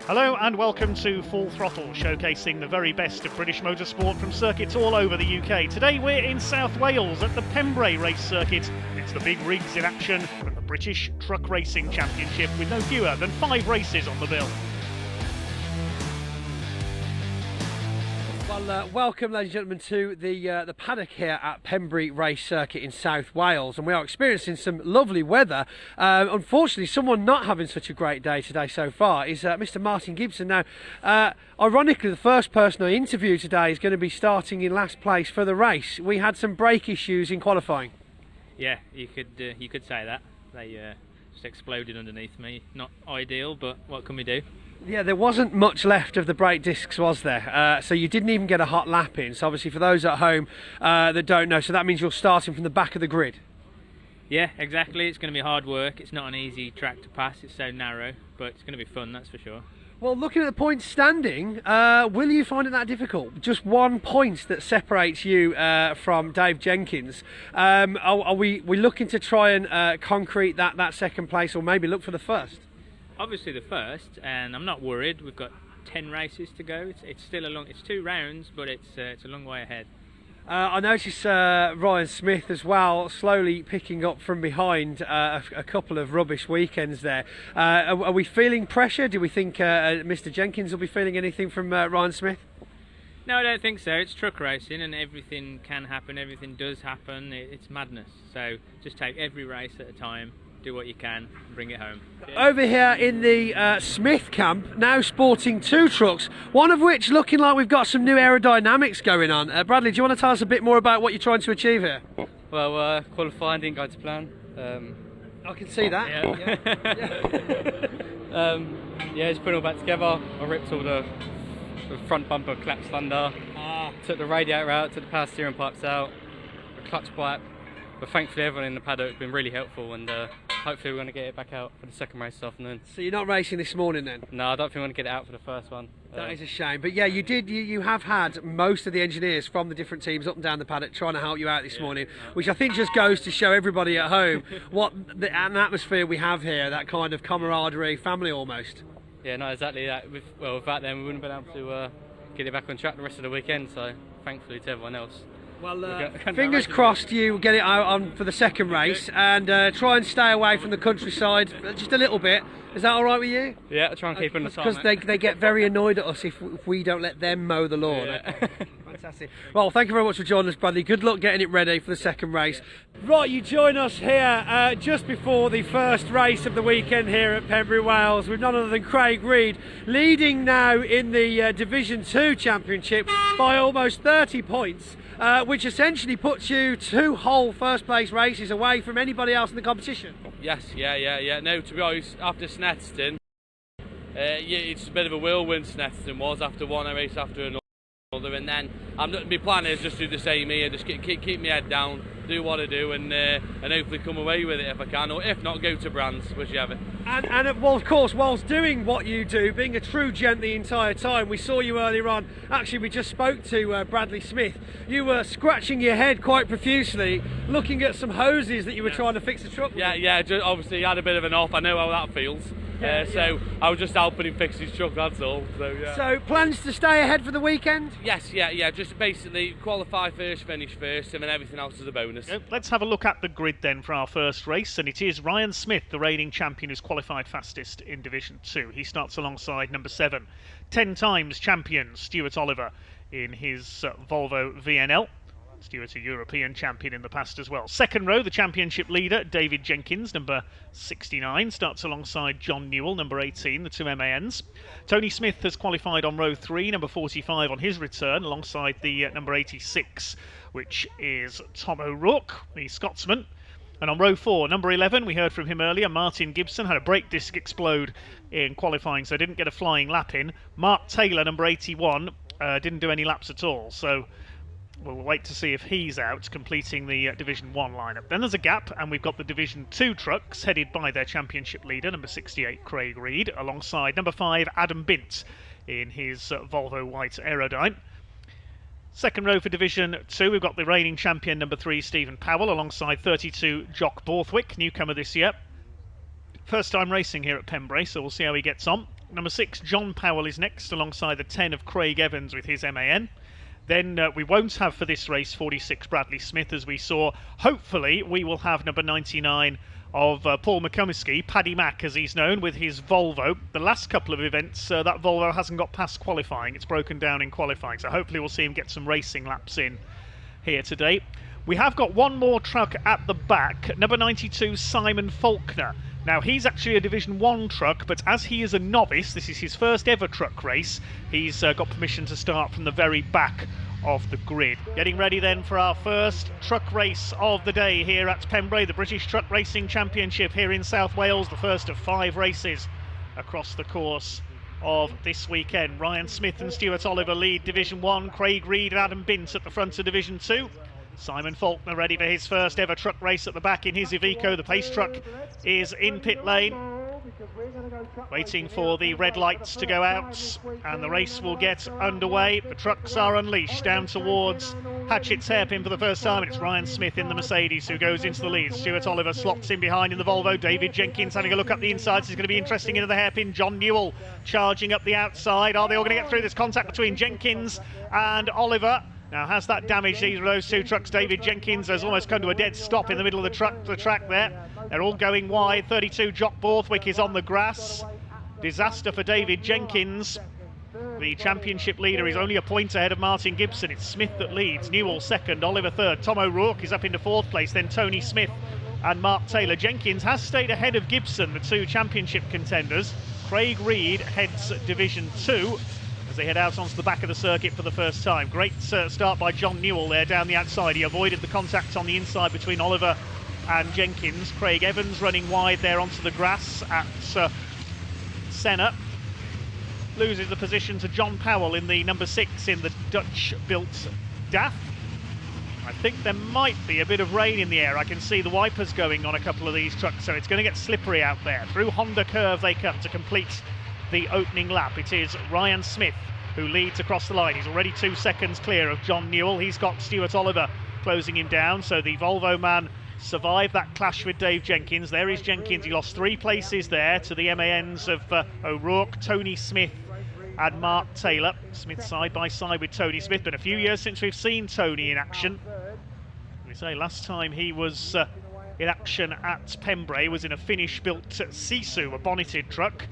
Hello and welcome to Full Throttle, showcasing the very best of British motorsport from circuits all over the UK. Today we're in South Wales at the Pembrey race circuit. It's the big rigs in action from the British Truck Racing Championship with no fewer than 5 races on the bill. Well, welcome, ladies and gentlemen, to the Paddock here at Pembrey Race Circuit in South Wales, and we are experiencing some lovely weather. Unfortunately, someone not having such a great day today so far is Mr. Martin Gibson. Now, ironically, the first person I interview today is going to be starting in last place for the race. We had some brake issues in qualifying. Yeah, you could say that. They just exploded underneath me. Not ideal, but what can we do? Yeah, there wasn't much left of the brake discs, was there? So you didn't even get a hot lap in. So obviously for those at home that don't know, so that means you're starting from the back of the grid. Yeah, exactly. It's going to be hard work. It's not an easy track to pass. It's so narrow, but it's going to be fun, that's for sure. Well, looking at the points standing, will you find it that difficult? Just 1 point that separates you from Dave Jenkins. Are we looking to try and concrete that second place, or maybe look for the first? Obviously the first, and I'm not worried. We've got 10 races to go. It's still it's 2 rounds, but it's a long way ahead. I noticed Ryan Smith as well, slowly picking up from behind a couple of rubbish weekends there. Are we feeling pressure? Do we think Mr. Jenkins will be feeling anything from Ryan Smith? No, I don't think so. It's truck racing and everything can happen, everything does happen. It's madness. So just take every race at a time, do what you can, and bring it home. Over here in the Smith camp, now sporting 2 trucks, one of which looking like we've got some new aerodynamics going on. Bradley, do you want to tell us a bit more about what you're trying to achieve here? Well, qualifying didn't go to plan. I can see that. Yeah, just putting it all back together. I ripped all the front bumper claps under, took the radiator out, took the power steering pipes out, the clutch pipe. But thankfully everyone in the paddock has been really helpful, and hopefully we're going to get it back out for the second race this afternoon. So you're not racing this morning then? No, I don't think we're going to get it out for the first one. That is a shame. But yeah, you have had most of the engineers from the different teams up and down the paddock trying to help you out this morning, which I think just goes to show everybody at home what an atmosphere we have here, that kind of camaraderie, family almost. Yeah, no, exactly that. Without them we wouldn't have been able to get it back on track the rest of the weekend, so thankfully to everyone else. Well, fingers crossed you get it out on for the second race, and try and stay away from the countryside just a little bit. Is that all right with you? Yeah, I'll try and keep on the time. Because they get very annoyed at us if we don't let them mow the lawn. Yeah. Fantastic. Well, thank you very much for joining us, Bradley. Good luck getting it ready for the second race. Right, you join us here just before the first race of the weekend here at Pembrey, Wales, with none other than Craig Reed, leading now in the Division 2 Championship by almost 30 points. Which essentially puts you 2 whole first place races away from anybody else in the competition. Yes, yeah. No, to be honest, after Snetterton, it's a bit of a whirlwind. Snetterton was after one race after another, and then my plan is just do the same here, just keep my head down, do what I do, and hopefully come away with it if I can, or if not, go to Brands, whichever. And well, of course, whilst doing what you do, being a true gent the entire time, we saw you earlier on. Actually, we just spoke to Bradley Smith. You were scratching your head quite profusely, looking at some hoses that you were trying to fix the truck with. Yeah. Obviously, he had a bit of an off. I know how that feels. So I was just helping him fix his truck, that's all. So plans to stay ahead for the weekend? Yes, yeah. Just basically qualify first, finish first, and then everything else is a bonus. Let's have a look at the grid then for our first race, and it is Ryan Smith, the reigning champion, who's qualified fastest in Division 2. He starts alongside number 7, 10 times champion Stuart Oliver in his Volvo VNL. Stuart, a European champion in the past as well. Second row, the championship leader, David Jenkins, number 69, starts alongside John Newell, number 18, the 2 MANs. Tony Smith has qualified on row 3, number 45 on his return, alongside the number 86, which is Tom O'Rourke, the Scotsman. And on row 4, number 11, we heard from him earlier, Martin Gibson had a brake disc explode in qualifying, so didn't get a flying lap in. Mark Taylor, number 81, didn't do any laps at all, so we'll wait to see if he's out, completing the Division 1 lineup. Then there's a gap, and we've got the Division 2 trucks, headed by their championship leader, number 68, Craig Reed, alongside number 5, Adam Bint, in his Volvo white Aerodyne. Second row for Division 2, we've got the reigning champion, number 3, Stephen Powell, alongside 32, Jock Borthwick, newcomer this year. First time racing here at Pembrey, so we'll see how he gets on. Number 6, John Powell, is next, alongside the 10 of Craig Evans with his MAN. Then we won't have for this race 46 Bradley Smith, as we saw. Hopefully we will have number 99 of Paul McComiskey, Paddy Mac as he's known, with his Volvo. The last couple of events, that Volvo hasn't got past qualifying. It's broken down in qualifying, so hopefully we'll see him get some racing laps in here today. We have got one more truck at the back, number 92, Simon Faulkner. Now, he's actually a Division 1 truck, but as he is a novice, this is his first ever truck race, he's got permission to start from the very back of the grid. Getting ready then for our first truck race of the day here at Pembrey, the British Truck Racing Championship here in South Wales, the first of 5 races across the course of this weekend. Ryan Smith and Stuart Oliver lead Division 1, Craig Reed and Adam Bint at the front of Division 2. Simon Faulkner ready for his first ever truck race at the back in his Iveco. The pace truck is in pit lane, waiting for the red lights to go out, and the race will get underway. The trucks are unleashed down towards Hatchett's Hairpin for the first time, and it's Ryan Smith in the Mercedes who goes into the lead. Stuart Oliver slots in behind in the Volvo. David Jenkins having a look up the insides. It's going to be interesting into the hairpin. John Newell charging up the outside. Are they all going to get through this contact between Jenkins and Oliver? Now, has that damaged either of those 2 trucks? David Jenkins has almost come to a dead stop in the middle of the track there. They're all going wide. 32 Jock Borthwick is on the grass. Disaster for David Jenkins. The championship leader is only a point ahead of Martin Gibson. It's Smith that leads. Newell second, Oliver third. Tom O'Rourke is up into 4th place. Then Tony Smith and Mark Taylor. Jenkins has stayed ahead of Gibson, the 2 championship contenders. Craig Reed heads Division 2. As they head out onto the back of the circuit for the first time. Great start by John Newell there down the outside. He avoided the contact on the inside between Oliver and Jenkins. Craig Evans running wide there onto the grass at Senna. Loses the position to John Powell in the number 6 in the Dutch-built DAF. I think there might be a bit of rain in the air. I can see the wipers going on a couple of these trucks, so it's going to get slippery out there. Through Honda Curve they come to complete the opening lap. It is Ryan Smith who leads across the line. He's already 2 seconds clear of John Newell. He's got Stuart Oliver closing him down, so the Volvo man survived that clash with Dave Jenkins. There is Jenkins. He lost 3 places there to the MANs of O'Rourke, Tony Smith and Mark Taylor. Smith side by side with Tony Smith. Been a few years since we've seen Tony in action. We say last time he was in action at Pembrey was in a Finnish-built Sisu, a bonneted truck.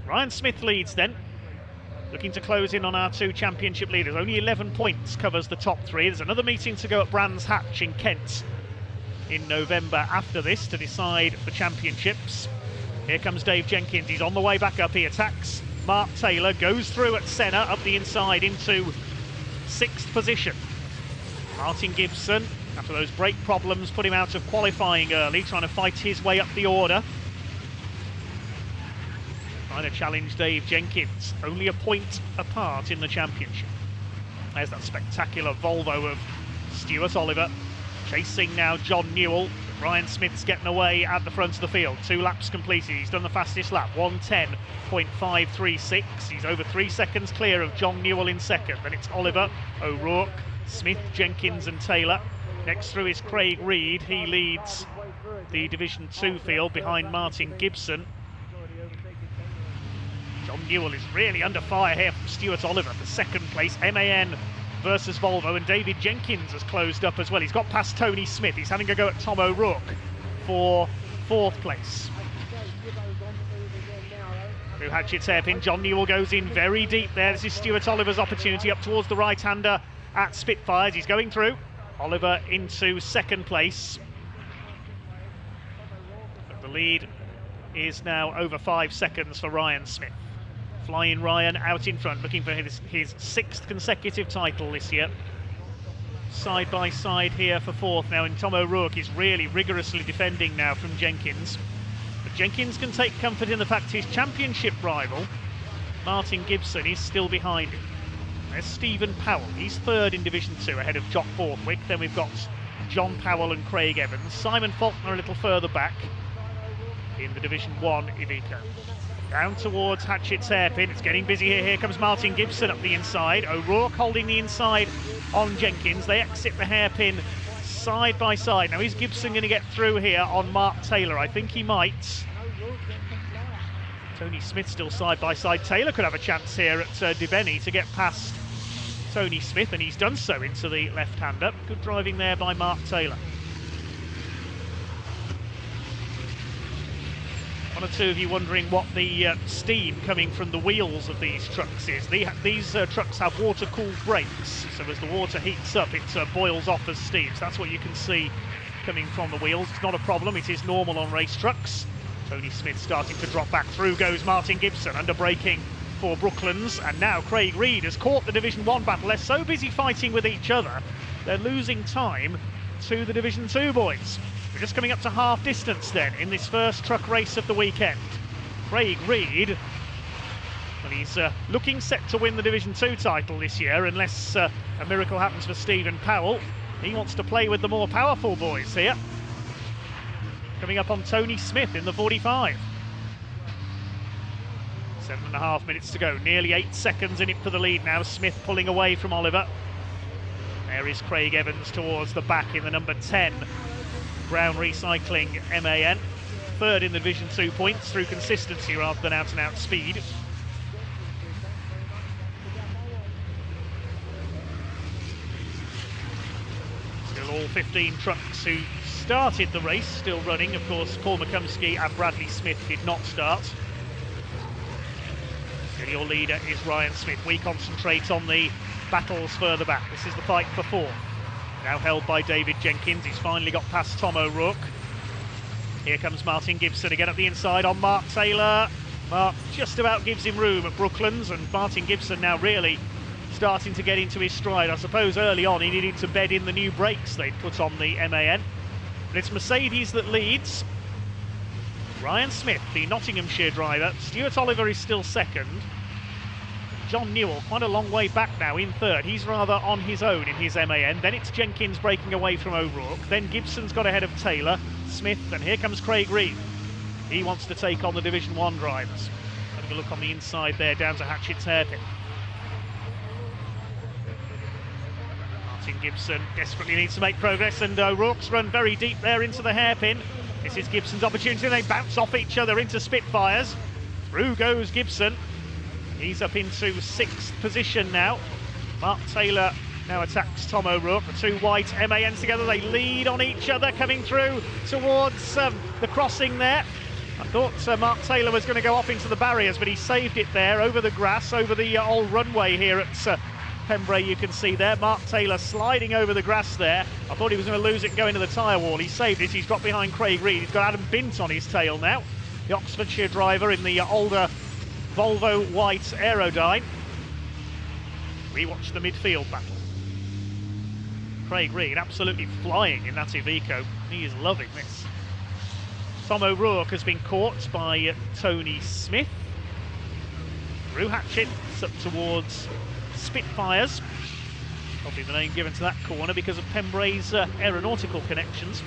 Ryan Smith leads then, looking to close in on our 2 championship leaders. Only 11 points covers the top 3. There's another meeting to go at Brands Hatch in Kent in November after this to decide the championships. Here comes Dave Jenkins. He's on the way back up. He attacks Mark Taylor, goes through at Senna, up the inside into 6th position. Martin Gibson, after those brake problems, put him out of qualifying early, trying to fight his way up the order. Trying to challenge Dave Jenkins, only a point apart in the championship. There's that spectacular Volvo of Stuart Oliver, chasing now John Newell. Ryan Smith's getting away at the front of the field. 2 laps completed. He's done the fastest lap, 1:10.536. He's over 3 seconds clear of John Newell in second. Then it's Oliver, O'Rourke, Smith, Jenkins and Taylor. Next through is Craig Reed. He leads the Division 2 field behind Martin Gibson. John Newell is really under fire here from Stuart Oliver for 2nd place. MAN versus Volvo, and David Jenkins has closed up as well. He's got past Tony Smith. He's having a go at Tom O'Rourke for 4th place. Through Hatchett's Hairpin, John Newell goes in very deep there. This is Stuart Oliver's opportunity up towards the right-hander at Spitfires. He's going through. Oliver into 2nd place. But the lead is now over 5 seconds for Ryan Smith. Flying Ryan out in front, looking for his 6th consecutive title this year. Side by side here for 4th now, and Tom O'Rourke is really rigorously defending now from Jenkins. But Jenkins can take comfort in the fact his championship rival, Martin Gibson, is still behind him. There's Stephen Powell, he's 3rd in Division 2 ahead of Jock Borthwick. Then we've got John Powell and Craig Evans. Simon Faulkner a little further back in the Division 1 Iveco. Down towards Hatchett's Hairpin. It's getting busy here. Here comes Martin Gibson up the inside. O'Rourke holding the inside on Jenkins. They exit the hairpin side by side. Now, is Gibson going to get through here on Mark Taylor? I think he might. Tony Smith still side by side. Taylor could have a chance here at Dibeni to get past Tony Smith, and he's done so into the left-hander. Good driving there by Mark Taylor. One or two of you wondering what the steam coming from the wheels of these trucks is. These trucks have water-cooled brakes, so as the water heats up, it boils off as steam. So that's what you can see coming from the wheels. It's not a problem, it is normal on race trucks. Tony Smith starting to drop back. Through goes Martin Gibson, under braking for Brooklands, and now Craig Reed has caught the Division 1 battle. They're so busy fighting with each other, they're losing time to the Division 2 boys. We're just coming up to half distance then in this first truck race of the weekend. Craig Reed, well, he's looking set to win the Division 2 title this year, unless a miracle happens for Stephen Powell. He wants to play with the more powerful boys here. Coming up on Tony Smith in the 45. 7.5 minutes to go, nearly 8 seconds in it for the lead now. Smith pulling away from Oliver. There is Craig Evans towards the back in the number 10 Brown Recycling MAN. Third in the Division 2 points through consistency rather than out-and-out speed. Still all 15 trucks who started the race still running. Of course, Paul McCumsky and Bradley Smith did not start. Your leader is Ryan Smith. We concentrate on the battles further back. This is the fight for fourth. Now held by David Jenkins. He's finally got past Tom O'Rourke. Here comes Martin Gibson again at the inside on Mark Taylor. Mark just about gives him room at Brooklands, and Martin Gibson now really starting to get into his stride. I suppose early on he needed to bed in the new brakes they'd put on the MAN. But it's Mercedes that leads. Ryan Smith, the Nottinghamshire driver. Stuart Oliver is still second. John Newell, quite a long way back now, in third. He's rather on his own in his MAN. Then it's Jenkins breaking away from O'Rourke. Then Gibson's got ahead of Taylor, Smith, and here comes Craig Reed. He wants to take on the Division 1 drivers. Having a look on the inside there, down to Hatchett's hairpin. Martin Gibson desperately needs to make progress, and O'Rourke's run very deep there into the hairpin. This is Gibson's opportunity. They bounce off each other into Spitfires. Through goes Gibson. He's up into 6th position now. Mark Taylor now attacks Tom O'Rourke. The two white MANs together, they lead on each other coming through towards the crossing there. I thought Mark Taylor was going to go off into the barriers, but he saved it there over the grass, over the old runway here at Pembrey. You can see there Mark Taylor sliding over the grass there. I thought he was going to lose it and go into the tyre wall. He saved it. He's dropped behind Craig Reed. He's got Adam Bint on his tail now, the Oxfordshire driver in the older Volvo white Aerodyne. We watch the midfield battle. Craig Reed absolutely flying in that Iveco. He is loving this. Tom O'Rourke has been caught by Tony Smith. Through Hatchett, up towards Spitfires. Probably the name given to that corner because of Pembrey's aeronautical connections.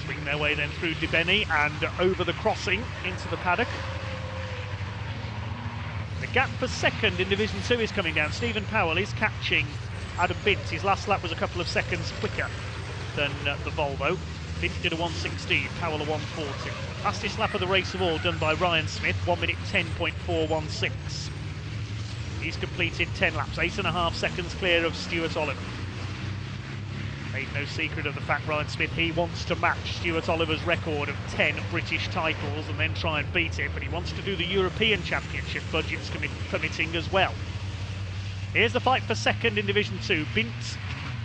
Swing their way then through Dibeni and over the crossing into the paddock. The gap for second in Division 2 is coming down. Stephen Powell is catching Adam Bint. His last lap was a couple of seconds quicker than the Volvo. Bint did a 1:16, Powell a 1:40. Fastest lap of the race of all done by Ryan Smith, 1 minute 10.416. He's completed 10 laps, 8.5 seconds clear of Stuart Oliver. Made no secret of the fact, Ryan Smith, he wants to match Stuart Oliver's record of 10 British titles and then try and beat it, but he wants to do the European Championship, budgets permitting as well. Here's the fight for second in Division 2. Bint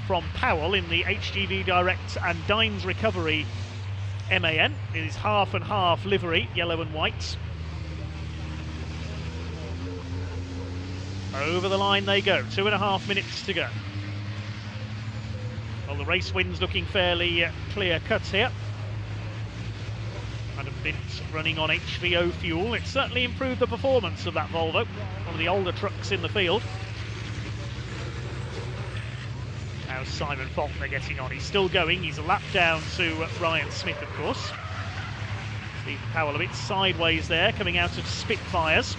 from Powell in the HGV Direct and Dines Recovery MAN. It is half and half livery, yellow and white. Over the line they go, 2.5 minutes to go. Well, the race wind's looking fairly clear cut here. Adam Bint running on HVO fuel. It's certainly improved the performance of that Volvo, one of the older trucks in the field. Now Simon Faulkner getting on. He's still going. He's a lap down to Ryan Smith, of course. Stephen Powell a bit sideways there, coming out of Spitfires.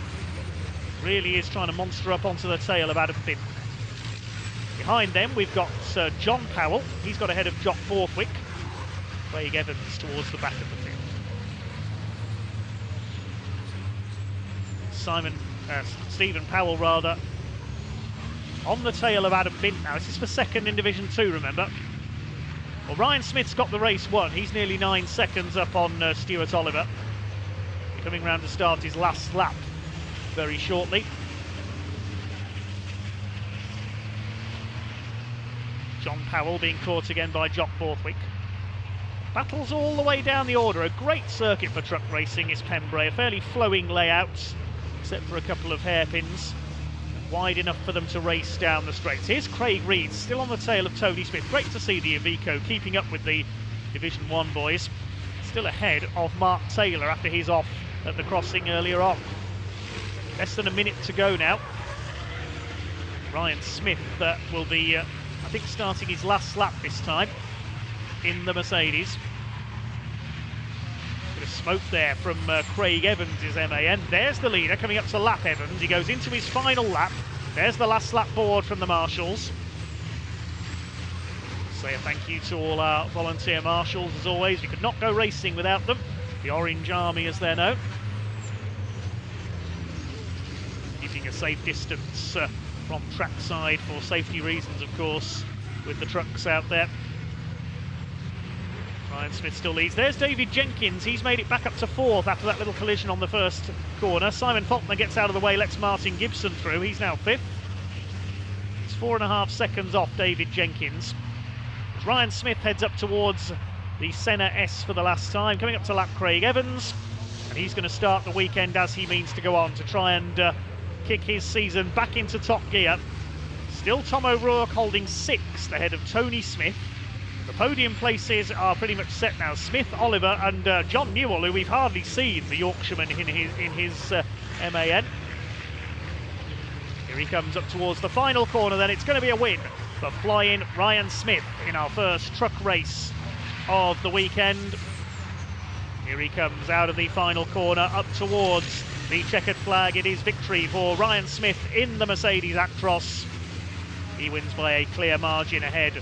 Really is trying to monster up onto the tail of Adam Bint. Behind them we've got John Powell. He's got ahead of Jock Borthwick. Craig Evans towards the back of the field. Stephen Powell rather on the tail of Adam Bint now. This is for second in Division 2, remember. Well, Ryan Smith's got the race won. He's nearly 9 seconds up on Stuart Oliver. Coming round to start his last lap very shortly. John Powell being caught again by Jock Borthwick. Battles all the way down the order. A great circuit for truck racing is Pembrey. A fairly flowing layout, except for a couple of hairpins. Wide enough for them to race down the straights. Here's Craig Reed, still on the tail of Tony Smith. Great to see the Iveco keeping up with the Division 1 boys. Still ahead of Mark Taylor after he's off at the crossing earlier on. Less than a minute to go now. Ryan Smith will be, I think, starting his last lap this time in the Mercedes. Bit of smoke there from Craig Evans' MAN. There's the leader coming up to lap Evans. He goes into his final lap. There's the last lap board from the marshals. Say a thank you to all our volunteer marshals as always. You could not go racing without them. The Orange Army, as they're known. Keeping a safe distance from trackside for safety reasons, of course, with the trucks out there. Ryan Smith still leads. There's David Jenkins. He's made it back up to 4th after that little collision on the first corner. Simon Faulkner gets out of the way, lets Martin Gibson through. He's now 5th. It's 4.5 seconds off David Jenkins. As Ryan Smith heads up towards the Senna S for the last time, coming up to lap Craig Evans. And he's going to start the weekend as he means to go on to try and kick his season back into top gear. Still Tom O'Rourke holding 6th ahead of Tony Smith. The podium places are pretty much set now. Smith, Oliver and John Newell, who we've hardly seen, the Yorkshireman in his MAN. Here he comes up towards the final corner then. It's going to be a win for flying Ryan Smith in our first truck race of the weekend. Here he comes out of the final corner up towards the checkered flag. It is victory for Ryan Smith in the Mercedes Actros. He wins by a clear margin ahead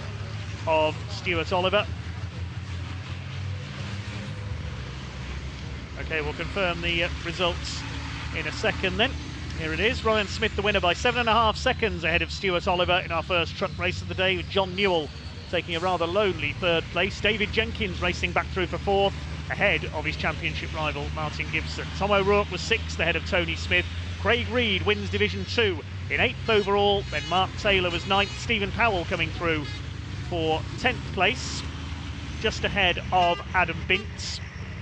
of Stuart Oliver. Okay, we'll confirm the results in a second then. Here it is, Ryan Smith the winner by 7.5 seconds ahead of Stuart Oliver in our first truck race of the day, with John Newell taking a rather lonely 3rd place. David Jenkins racing back through for 4th ahead of his championship rival Martin Gibson. Tom O'Rourke was 6th ahead of Tony Smith. Craig Reed wins Division 2 in 8th overall. Then Mark Taylor was 9th. Stephen Powell coming through for 10th place, just ahead of Adam Bint.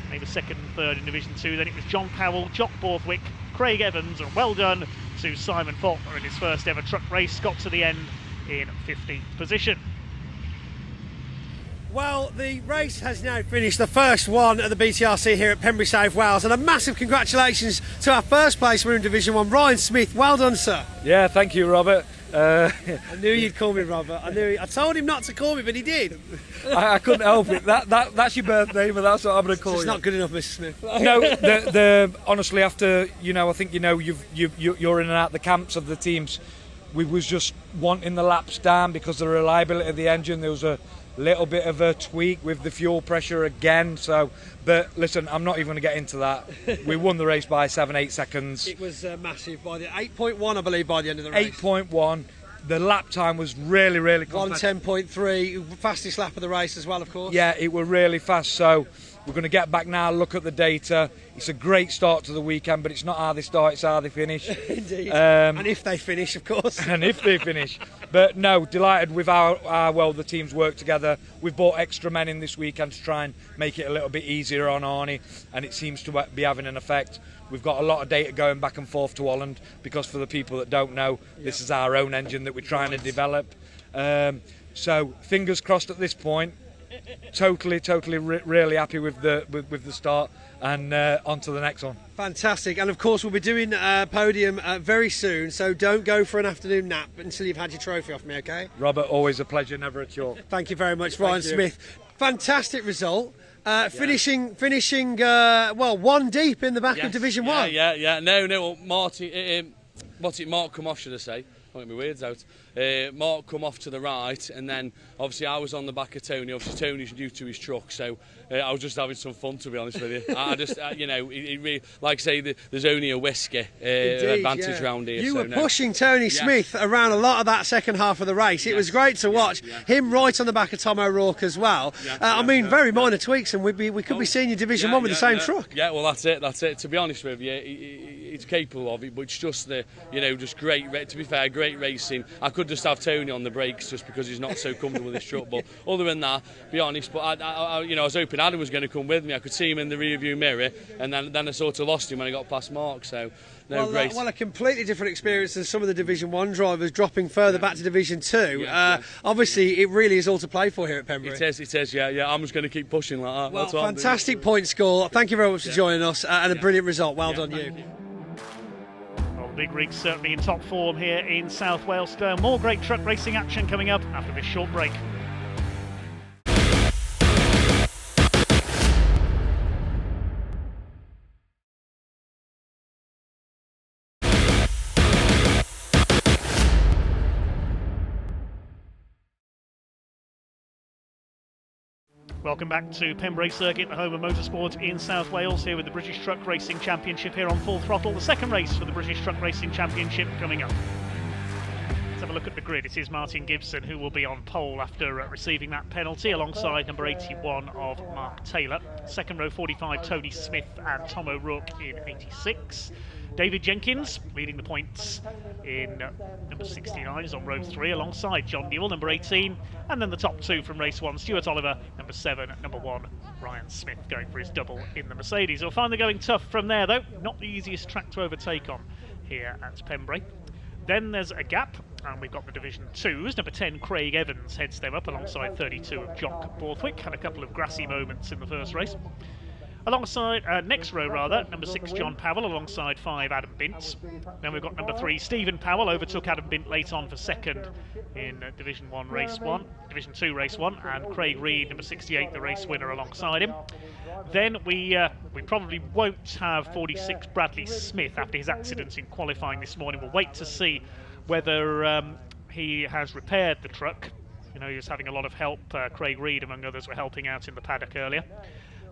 They were 2nd and 3rd in Division 2. Then it was John Powell, Jock Borthwick, Craig Evans, and well done to Simon Faulkner in his first ever truck race. Got to the end in 15th position. Well, the race has now finished, the first one at the BTRC here at Pembrey South Wales, and a massive congratulations to our first place winner in Division 1, Ryan Smith. Well done, sir. Yeah, thank you, Robert. I knew you'd call me Robert. I told him not to call me, but he did. I couldn't help it. That's your birthday, but that's what I'm going to call you. It's not good enough, Mr. Smith. No, honestly, after I think you're in and out the camps of the teams. We was just wanting the laps down because of the reliability of the engine. There was a little bit of a tweak with the fuel pressure again. But listen, I'm not even going to get into that. We won the race by 7-8 seconds. It was massive by the 8.1, I believe, by the end of the race. 8.1. The lap time was really competitive. 1:10.3, fastest lap of the race as well, of course. Yeah, it were really fast. So we're going to get back now, look at the data. It's a great start to the weekend, but it's not how they start, it's how they finish. Indeed. And if they finish, of course. And if they finish. But no, delighted with how well the teams work together. We've brought extra men in this weekend to try and make it a little bit easier on Arnie, and it seems to be having an effect. We've got a lot of data going back and forth to Holland, because for the people that don't know, this is our own engine that we're trying to develop. So fingers crossed at this point. Totally, really happy with the start, and on to the next one. Fantastic, and of course we'll be doing a podium very soon, so don't go for an afternoon nap until you've had your trophy off me, okay? Robert, always a pleasure, never a chore. Thank you very much, Ryan Smith. Fantastic result. Finishing well, one deep in the back of Division 1. Yeah. No, Marty, Mark come off, should I say. I'll get my words out. Mark come off to the right, and then obviously I was on the back of Tony. Obviously Tony's new to his truck, so I was just having some fun, to be honest with you. I just, you know, it really, like I say, there's only a whiskey advantage round here. You so were pushing Tony Smith around a lot of that second half of the race. It was great to watch him right on the back of Tom O'Rourke as well. I mean, very minor tweaks, and we could be seeing you Division 1 with the same truck. Yeah, well, that's it. To be honest with you, he's capable of it, but it's just just great. To be fair, great racing. I could just have Tony on the brakes just because he's not so comfortable with his truck. But other than that, be honest. But I was hoping Adam was going to come with me. I could see him in the rearview mirror, and then I sort of lost him when I got past Mark. So great. Well, a completely different experience than some of the Division 1 drivers dropping further back to Division 2. Obviously, it really is all to play for here at Pembrey. It is. Yeah. I'm just going to keep pushing like that. Well, That's what fantastic point score. Thank you very much for joining us, and a brilliant result. Well done, you. Well, the big rig's certainly in top form here in South Wales. More great truck racing action coming up after this short break. Welcome back to Pembrey Circuit, the home of motorsport in South Wales, here with the British Truck Racing Championship here on Full Throttle. The second race for the British Truck Racing Championship coming up. Let's have a look at the grid. It is Martin Gibson who will be on pole after receiving that penalty, alongside number 81 of Mark Taylor. Second row 45, Tony Smith and Tom O'Rourke in 86. David Jenkins leading the points in number 69 is on row 3 alongside John Newell, number 18, and then the top two from race 1, Stuart Oliver, number 7, number 1, Ryan Smith going for his double in the Mercedes. We'll find they're going tough from there though, not the easiest track to overtake on here at Pembrey. Then there's a gap, and we've got the Division 2s. Number 10, Craig Evans, heads them up alongside 32 of Jock Borthwick. Had a couple of grassy moments in the first race. Alongside, next row rather, number 6 John Powell alongside 5 Adam Bint. Then we've got number 3 Stephen Powell, overtook Adam Bint late on for second in Division 2 race 1, and Craig Reed, number 68, the race winner alongside him. Then we probably won't have 46 Bradley Smith after his accident in qualifying this morning. We'll wait to see whether he has repaired the truck. You know, he was having a lot of help. Craig Reed, among others, were helping out in the paddock earlier.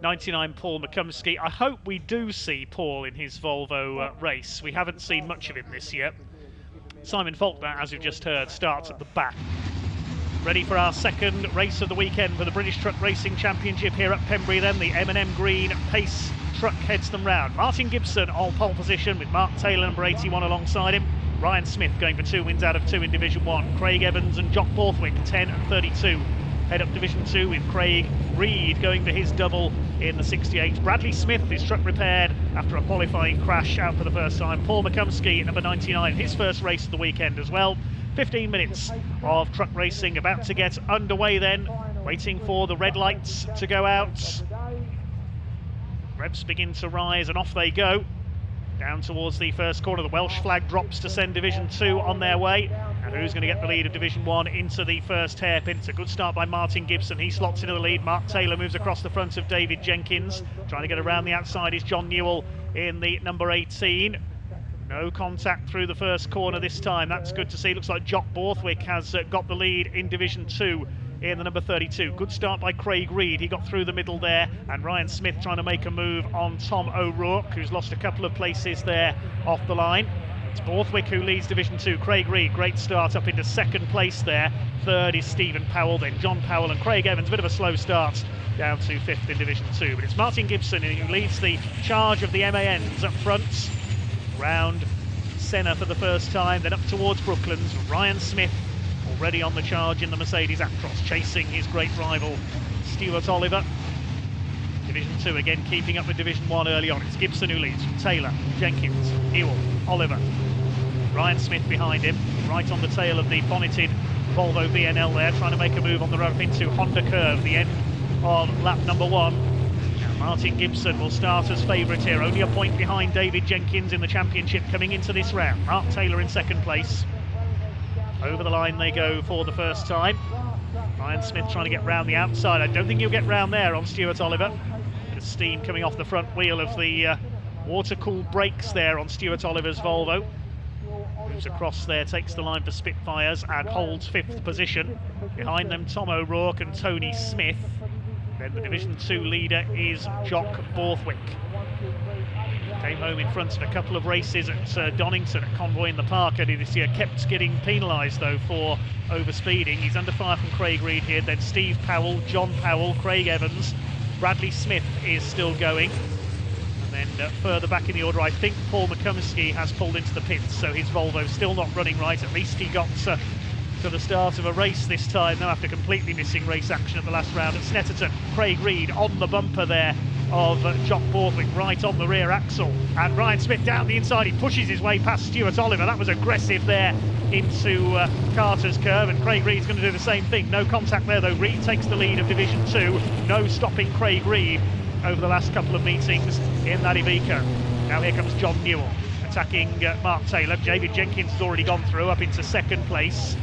99 Paul McCumsky. I hope we do see Paul in his Volvo race. We haven't seen much of him this year. Simon Faulkner, as you've just heard, starts at the back. Ready for our second race of the weekend for the British Truck Racing Championship here at Pembrey then. The M&M Green Pace truck heads them round. Martin Gibson on pole position with Mark Taylor, number 81, alongside him. Ryan Smith going for 2 wins out of 2 in Division 1. Craig Evans and Jock Borthwick, 10 and 32. Head up Division 2 with Craig Reed going for his double in the 68. Bradley Smith, his truck repaired after a qualifying crash, out for the first time. Paul McCumsky, number 99, his first race of the weekend as well. 15 minutes of truck racing about to get underway then, waiting for the red lights to go out. Revs begin to rise and off they go. Down towards the first corner, the Welsh flag drops to send Division 2 on their way. And who's going to get the lead of Division 1 into the first hairpin? It's a good start by Martin Gibson. He slots into the lead. Mark Taylor moves across the front of David Jenkins. Trying to get around the outside is John Newell in the number 18. No contact through the first corner this time. That's good to see. Looks like Jock Borthwick has got the lead in Division 2 in the number 32. Good start by Craig Reed. He got through the middle there, and Ryan Smith trying to make a move on Tom O'Rourke, who's lost a couple of places there off the line. It's Borthwick who leads Division 2. Craig Reed, great start up into second place there. Third is Stephen Powell, then John Powell and Craig Evans. A bit of a slow start down to 5th in Division 2. But it's Martin Gibson who leads the charge of the MANs up front. Round Senna for the first time, then up towards Brooklands. Ryan Smith already on the charge in the Mercedes Actros, chasing his great rival Stuart Oliver. Division 2 again keeping up with Division 1 early on. It's Gibson who leads from Taylor, Jenkins, Newell, Oliver. Ryan Smith behind him, right on the tail of the bonneted Volvo VNL there, trying to make a move on the run up into Honda Curve, the end of lap number 1. Martin Gibson will start as favourite here, only a point behind David Jenkins in the championship coming into this round. Mark Taylor in second place. Over the line they go for the first time. Ryan Smith trying to get round the outside. I don't think he'll get round there on Stuart Oliver. Bit of steam coming off the front wheel of the water-cooled brakes there on Stuart Oliver's Volvo. moves across there, takes the line for Spitfires and holds 5th position. Behind them, Tom O'Rourke and Tony Smith. Then the Division 2 leader is Jock Borthwick. Came home in front of a couple of races at Donington at Convoy in the Park earlier this year. Kept getting penalised though for overspeeding. He's under fire from Craig Reed here. Then Steve Powell, John Powell, Craig Evans, Bradley Smith is still going. And then further back in the order, I think Paul McCumsky has pulled into the pits, so his Volvo's still not running right. At least he got to the start of a race this time, now after completely missing race action at the last round at Snetterton. Craig Reed on the bumper there of Jock Borthwick, right on the rear axle. And Ryan Smith down the inside, he pushes his way past Stuart Oliver. That was aggressive there into Carter's curve, and Craig Reed's going to do the same thing. No contact there though. Reed takes the lead of Division 2. No stopping Craig Reed over the last couple of meetings in that Iveco. Now here comes John Newell attacking Mark Taylor. David Jenkins has already gone through up into 2nd place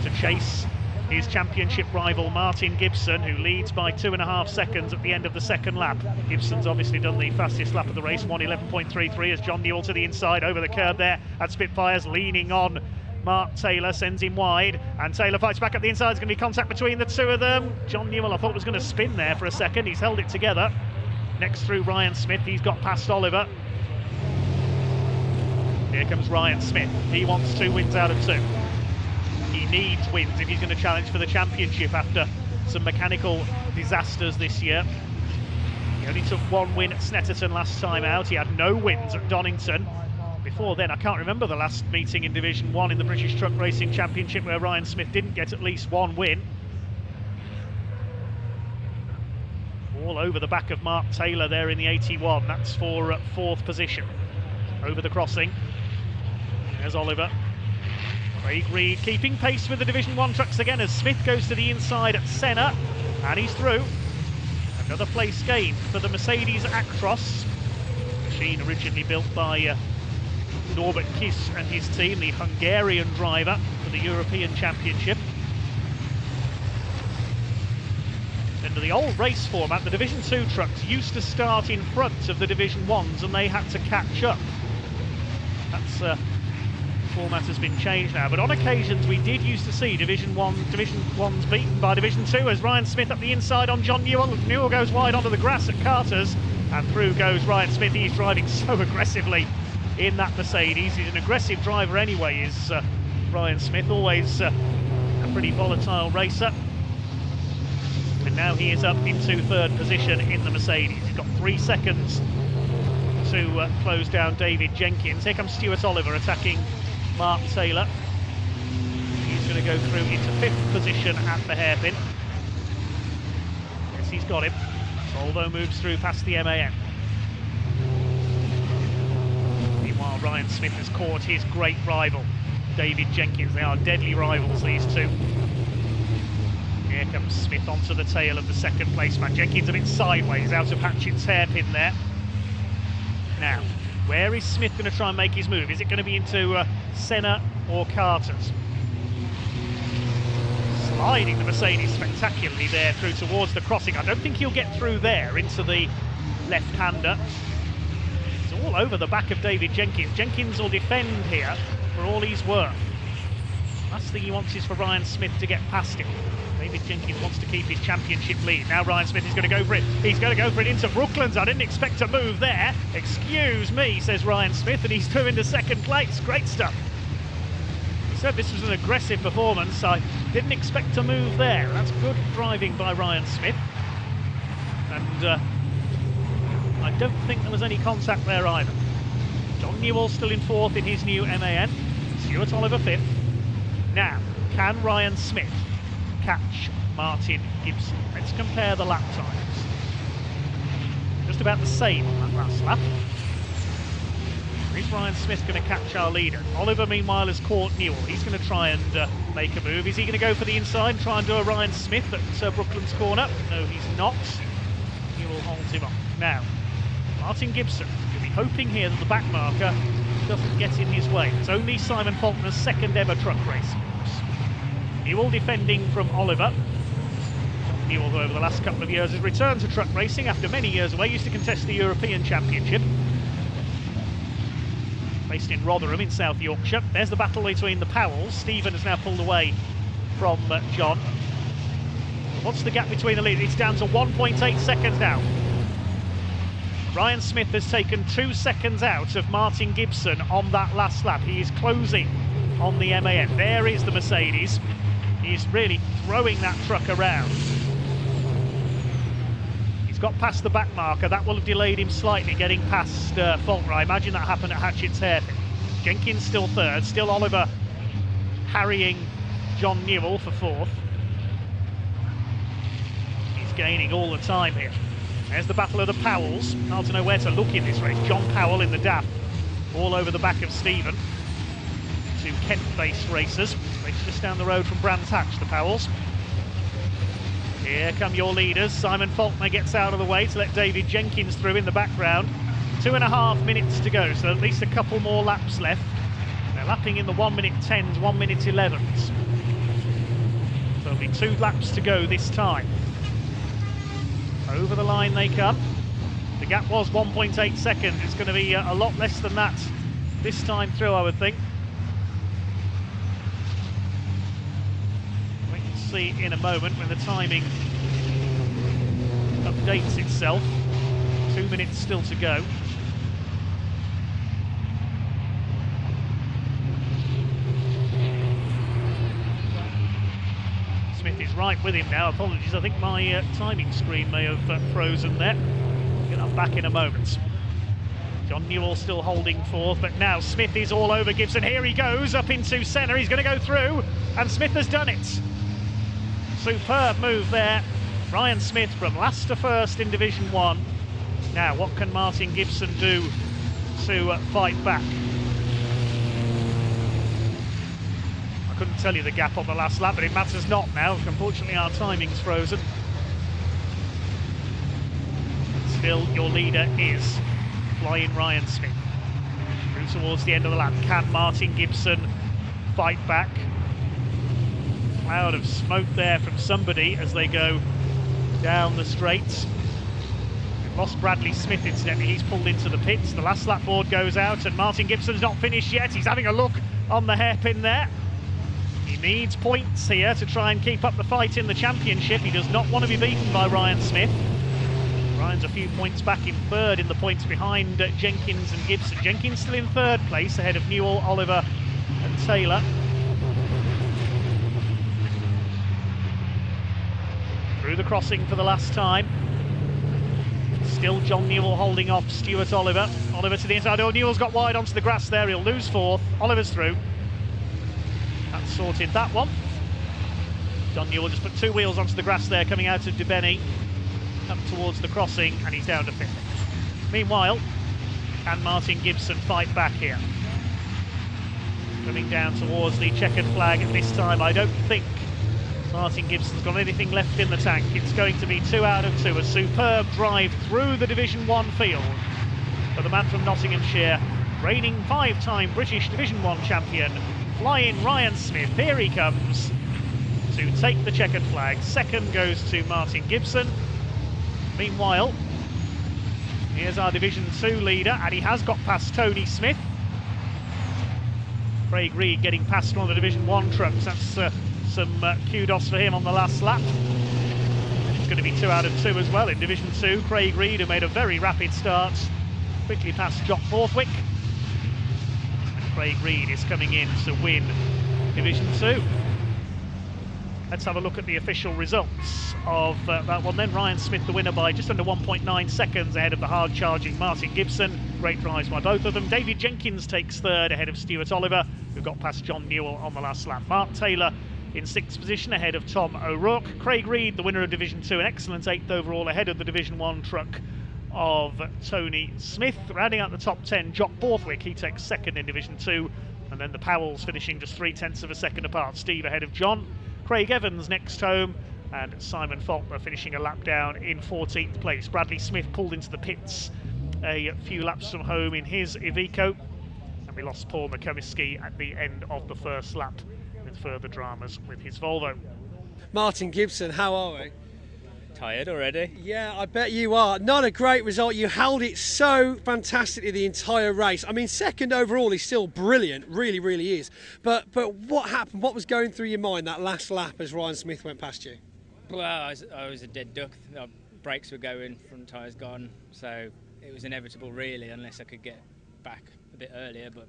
to chase his championship rival Martin Gibson, who leads by 2.5 seconds at the end of the 2nd lap. Gibson's obviously done the fastest lap of the race, 1:11.33, as John Newell to the inside over the curb there at Spitfires, leaning on Mark Taylor, sends him wide, and Taylor fights back up the inside. There's going to be contact between the two of them. John Newell, I thought, was going to spin there for a second. He's held it together. Next through Ryan Smith, he's got past Oliver. Here comes Ryan Smith. He wants 2 wins out of 2. He needs wins if he's going to challenge for the championship after some mechanical disasters this year. He only took 1 win at Snetterton last time out. He had no wins at Donington. Before then, I can't remember the last meeting in Division 1 in the British Truck Racing Championship where Ryan Smith didn't get at least 1 win. All over the back of Mark Taylor there in the 81. That's for 4th position. Over the crossing. There's Oliver. Craig Reed keeping pace with the Division 1 trucks again as Smith goes to the inside at Senna, and he's through. Another place gain for the Mercedes Actros, machine originally built by Norbert Kiss and his team, the Hungarian driver for the European Championship. Under the old race format, the Division 2 trucks used to start in front of the Division 1s and they had to catch up. That's format has been changed now, but on occasions we did used to see Division 1s beaten by Division 2 as Ryan Smith up the inside on John Newell. Newell goes wide onto the grass at Carter's, and through goes Ryan Smith. He's driving so aggressively in that Mercedes. He's an aggressive driver anyway, is Ryan Smith, always a pretty volatile racer. And now he is up into 3rd position in the Mercedes. He's got 3 seconds to close down David Jenkins. Here comes Stuart Oliver attacking Mark Taylor. He's going to go through into 5th position at the hairpin. Yes, he's got him. Volvo moves through past the MAN. Meanwhile, Ryan Smith has caught his great rival, David Jenkins. They are deadly rivals, these two. Here comes Smith onto the tail of the 2nd place man. Jenkins a bit sideways out of Hatchett's hairpin there. Now, where is Smith going to try and make his move? Is it going to be into Senna or Carter's? Sliding the Mercedes spectacularly there through towards the crossing. I don't think he'll get through there into the left-hander. It's all over the back of David Jenkins. Jenkins will defend here for all he's worth. Last thing he wants is for Ryan Smith to get past him. David Jenkins wants to keep his championship lead. Now Ryan Smith is going to go for it. He's going to go for it into Brooklands. I didn't expect to move there. Excuse me, says Ryan Smith, and he's through into 2nd place. Great stuff. He said this was an aggressive performance. I didn't expect to move there. That's good driving by Ryan Smith. And I don't think there was any contact there either. John Newell still in 4th in his new MAN. Stuart Oliver 5th. Now, can Ryan Smith catch Martin Gibson? Let's compare the lap times. Just about the same on that last lap. Is Ryan Smith going to catch our leader? Oliver, meanwhile, has caught Newell. He's going to try and make a move. Is he going to go for the inside and try and do a Ryan Smith at Brooklands corner? No, he's not. Newell holds him off. Now, Martin Gibson will be hoping here that the back marker doesn't get in his way. It's only Simon Faulkner's 2nd ever truck race. Newell defending from Oliver. Newell, who over the last couple of years has returned to truck racing after many years away, used to contest the European Championship. based in Rotherham in South Yorkshire. There's the battle between the Powells. Stephen has now pulled away from John. What's the gap between the lead? It's down to 1.8 seconds now. Ryan Smith has taken 2 seconds out of Martin Gibson on that last lap. He is closing on the MAN. There is the Mercedes. He's really throwing that truck around. He's got past the back marker. That will have delayed him slightly getting past Faulkner. I imagine that happened at Hatchett's hairpin. Jenkins still third. Still Oliver harrying John Newell for fourth. He's gaining all the time here. There's the battle of the Powells. Hard to know where to look in this race. John Powell in the DAF, all over the back of Stephen. Two Kent-based racers. Race just down the road from Brands Hatch, the Powells. Here come your leaders. Simon Faulkner gets out of the way to let David Jenkins through in the background. 2.5 minutes to go, so at least a couple more laps left. They're lapping in the 1 minute 10s, 1 minute 11s. So there'll be 2 laps to go this time. Over the line they come. The gap was 1.8 seconds. It's going to be a lot less than that this time through, I would think. We can see in a moment when the timing updates itself. 2 minutes still to go. Smith is right with him now. Apologies, I think my timing screen may have frozen there. Get that back in a moment. John Newell still holding fourth, but now Smith is all over Gibson. Here he goes up into Senna. He's going to go through, and Smith has done it. Superb move there. Ryan Smith from last to first in Division 1. Now, what can Martin Gibson do to fight back? Couldn't tell you the gap on the last lap, but it matters not now. Unfortunately, our timing's frozen. Still, your leader is Flying Ryan Smith. Through towards the end of the lap. Can Martin Gibson fight back? Cloud of smoke there from somebody as they go down the straight. We've lost Bradley Smith, incidentally. He's pulled into the pits. The last lap board goes out, and Martin Gibson's not finished yet. He's having a look on the hairpin there. He needs points here to try and keep up the fight in the championship. He does not want to be beaten by Ryan Smith. Ryan's a few points back in third in the points behind Jenkins and Gibson. Jenkins still in third place ahead of Newell, Oliver and Taylor. Through the crossing for the last time. Still John Newell holding off Stuart Oliver. Oliver to the inside. Oh, Newell's got wide onto the grass there. He'll lose fourth. Oliver's through. That's sorted that one. John Newell just put 2 wheels onto the grass there, coming out of Debeni up towards the crossing, and he's down to 5th. Meanwhile, can Martin Gibson fight back here? Coming down towards the checkered flag at this time. I don't think Martin Gibson's got anything left in the tank. It's going to be 2 out of 2. A superb drive through the Division 1 field for the man from Nottinghamshire, reigning 5-time British Division 1 champion, Flying Ryan Smith. Here he comes to take the checkered flag. Second goes to Martin Gibson. Meanwhile, here's our Division 2 leader, and he has got past Tony Smith. Craig Reed getting past one of the Division 1 trucks. That's some kudos for him on the last lap. It's going to be 2 out of 2 as well in Division 2. Craig Reed, who made a very rapid start, quickly past Jock Borthwick. Craig Reed is coming in to win Division 2. Let's have a look at the official results of that one then. Ryan Smith the winner by just under 1.9 seconds ahead of the hard-charging Martin Gibson. Great drives by both of them. David Jenkins takes third ahead of Stuart Oliver, who got past John Newell on the last lap. Mark Taylor in 6th position ahead of Tom O'Rourke. Craig Reed, the winner of Division 2, an excellent 8th overall ahead of the Division 1 truck of Tony Smith. Rounding out the top 10, Jock Borthwick, he takes 2nd in Division 2, and then the Powells finishing just 0.3 of a second apart. Steve ahead of John. Craig Evans next home, and Simon Faulkner finishing a lap down in 14th place. Bradley Smith pulled into the pits a few laps from home in his Iveco, and we lost Paul McComiskey at the end of the first lap with further dramas with his Volvo. Martin Gibson, how are we? Tired already? Yeah, I bet you are. Not a great result. You held it so fantastically the entire race. I mean, second overall is still brilliant, really, really is. But what happened? What was going through your mind that last lap as Ryan Smith went past you? Well, I was a dead duck. Our brakes were going, front tyres gone, so it was inevitable really, unless I could get back a bit earlier. But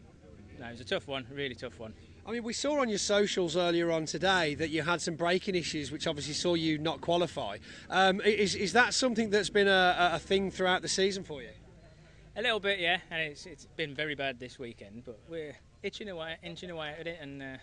no, it was a tough one, really tough one. I mean, we saw on your socials earlier on today that you had some braking issues, which obviously saw you not qualify. Is that something that's been a thing throughout the season for you? A little bit, yeah, and it's been very bad this weekend, but we're inching away at it, and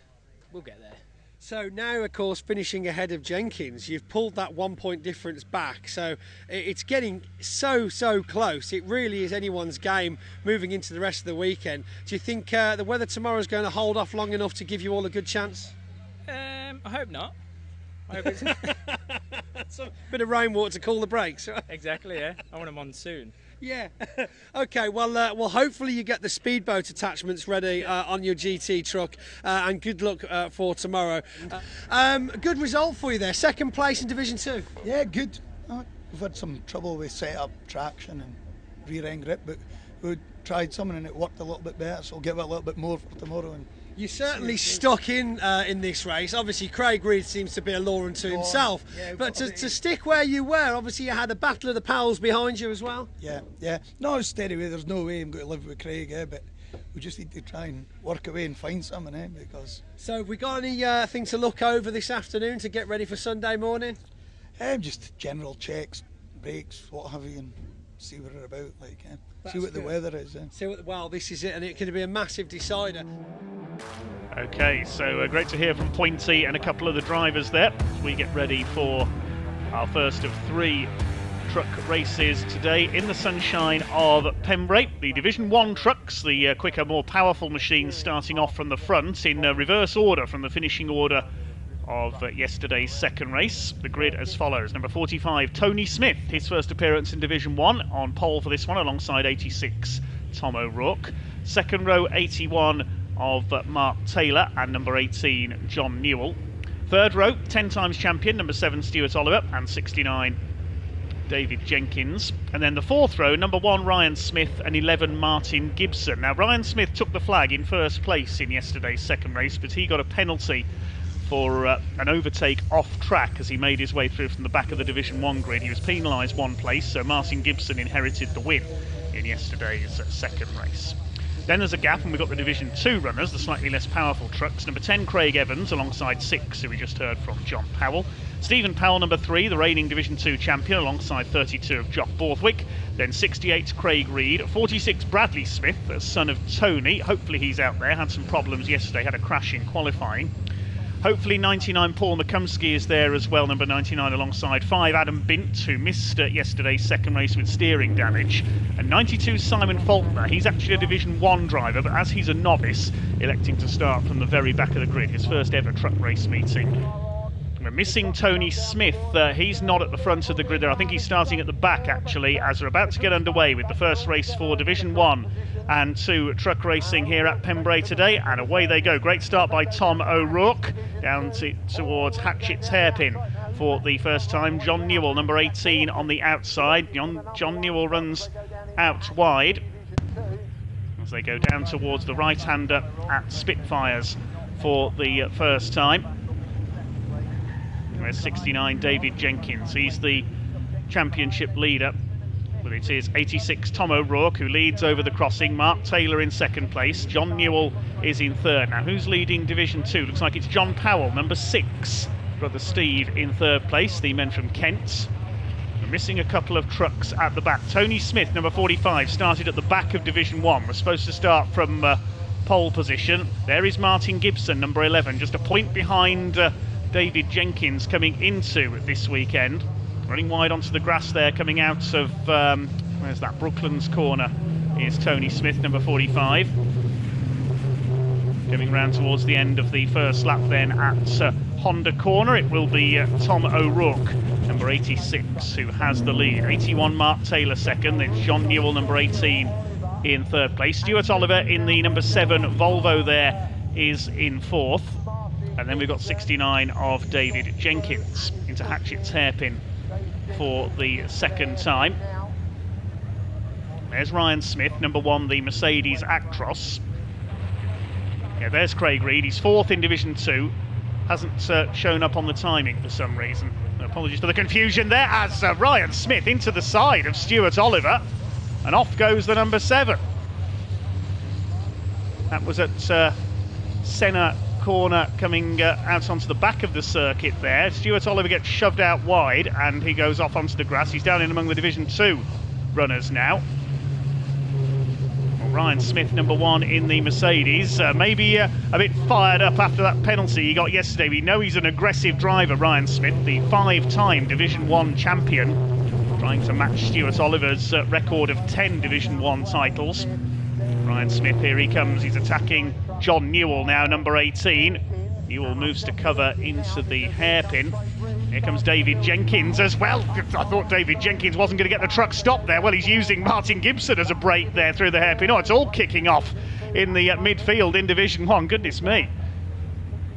we'll get there. So now, of course, finishing ahead of Jenkins, you've pulled that 1 point difference back. So it's getting so close. It really is anyone's game moving into the rest of the weekend. Do you think the weather tomorrow is going to hold off long enough to give you all a good chance? I hope not. I hope it's Some bit of rainwater to cool the brakes, right? exactly, yeah. I want a monsoon. Yeah. Okay. Well, hopefully you get the speedboat attachments ready on your GT truck, and good luck for tomorrow. Good result for you there. Second place in Division 2. Yeah, good. We've had some trouble with set-up traction and rear-end grip, but we tried something and it worked a little bit better, so we'll give it a little bit more for tomorrow. And You certainly stuck in this race. Obviously, Craig Reid seems to be a law unto himself. Yeah, but to stick where you were, obviously you had a battle of the pals behind you as well. yeah. No, it's steady away. There's no way I'm going to live with Craig, but we just need to try and work away and find something, because... So have we got anything to look over this afternoon to get ready for Sunday morning? Just general checks, brakes, what have you, and see what we're about, see what good. the weather is. Well, this is it, and it could be a massive decider. Okay, so great to hear from Pointy and a couple of the drivers there as we get ready for our first of 3 truck races today in the sunshine of Pembrey. The Division 1 trucks, the quicker, more powerful machines, starting off from the front in reverse order from the finishing order of yesterday's second race. The grid as follows: number 45, Tony Smith, his first appearance in Division 1, on pole for this one alongside 86, Tom O'Rourke. Second row, 81 of Mark Taylor and number 18, John Newell. Third row, 10 times champion, number 7, Stuart Oliver, and 69, David Jenkins. And then the fourth row, number 1, Ryan Smith, and 11, Martin Gibson. Now, Ryan Smith took the flag in first place in yesterday's second race, but he got a penalty for an overtake off track as he made his way through from the back of the Division 1 grid. He was penalised 1 place, so Martin Gibson inherited the win in yesterday's second race. Then there's a gap, and we've got the Division 2 runners, the slightly less powerful trucks. Number 10, Craig Evans, alongside 6, who we just heard from, John Powell. Stephen Powell, number 3, the reigning Division 2 champion, alongside 32 of Jock Borthwick. Then 68, Craig Reid. 46, Bradley Smith, the son of Tony. Hopefully he's out there. Had some problems yesterday, had a crash in qualifying. Hopefully 99, Paul McCumsky is there as well, number 99, alongside 5, Adam Bint, who missed yesterday's second race with steering damage. And 92, Simon Faulkner. He's actually a Division 1 driver, but as he's a novice, electing to start from the very back of the grid, his first ever truck race meeting. We're missing Tony Smith. He's not at the front of the grid there. I think he's starting at the back, actually, as we're about to get underway with the first race for Division 1 and 2 truck racing here at Pembrey today. And away they go. Great start by Tom O'Rourke down towards Hatchett's Hairpin for the first time. John Newell, number 18, on the outside. John Newell runs out wide as they go down towards the right-hander at Spitfires for the first time. There's 69, David Jenkins. He's the championship leader. But it is 86, Tom O'Rourke, who leads over the crossing. Mark Taylor in second place. John Newell is in third. Now, who's leading Division 2? Looks like it's John Powell, number 6. Brother Steve in third place, the men from Kent. We're missing a couple of trucks at the back. Tony Smith, number 45, started at the back of Division 1. We're supposed to start from pole position. There is Martin Gibson, number 11, just a point behind David Jenkins coming into this weekend. Running wide onto the grass there, coming out of, where's that, Brooklands corner, is Tony Smith, number 45. Coming round towards the end of the first lap then at Honda corner, it will be Tom O'Rourke, number 86, who has the lead. 81, Mark Taylor second, then John Newell, number 18, in third place. Stuart Oliver in the number 7 Volvo there is in fourth. And then we've got 69 of David Jenkins into Hatchett's Hairpin for the second time. There's Ryan Smith, number 1, the Mercedes Actros. Yeah, there's Craig Reed. He's 4th in Division 2. Hasn't shown up on the timing for some reason. Apologies for the confusion there, as Ryan Smith into the side of Stuart Oliver, and off goes the number 7. That was at Senna corner, coming out onto the back of the circuit there. Stuart Oliver gets shoved out wide and he goes off onto the grass. He's down in among the Division 2 runners now. Well, Ryan Smith, number 1 in the Mercedes, maybe a bit fired up after that penalty he got yesterday. We know he's an aggressive driver, Ryan Smith, the 5-time Division 1 champion, trying to match Stuart Oliver's record of 10 Division 1 titles. Ryan Smith, here he comes, he's attacking John Newell now, number 18. Newell moves to cover into the hairpin. Here comes David Jenkins as well. I thought David Jenkins wasn't going to get the truck stopped there. Well, he's using Martin Gibson as a brake there through the hairpin. Oh, it's all kicking off in the midfield in Division 1. Goodness me.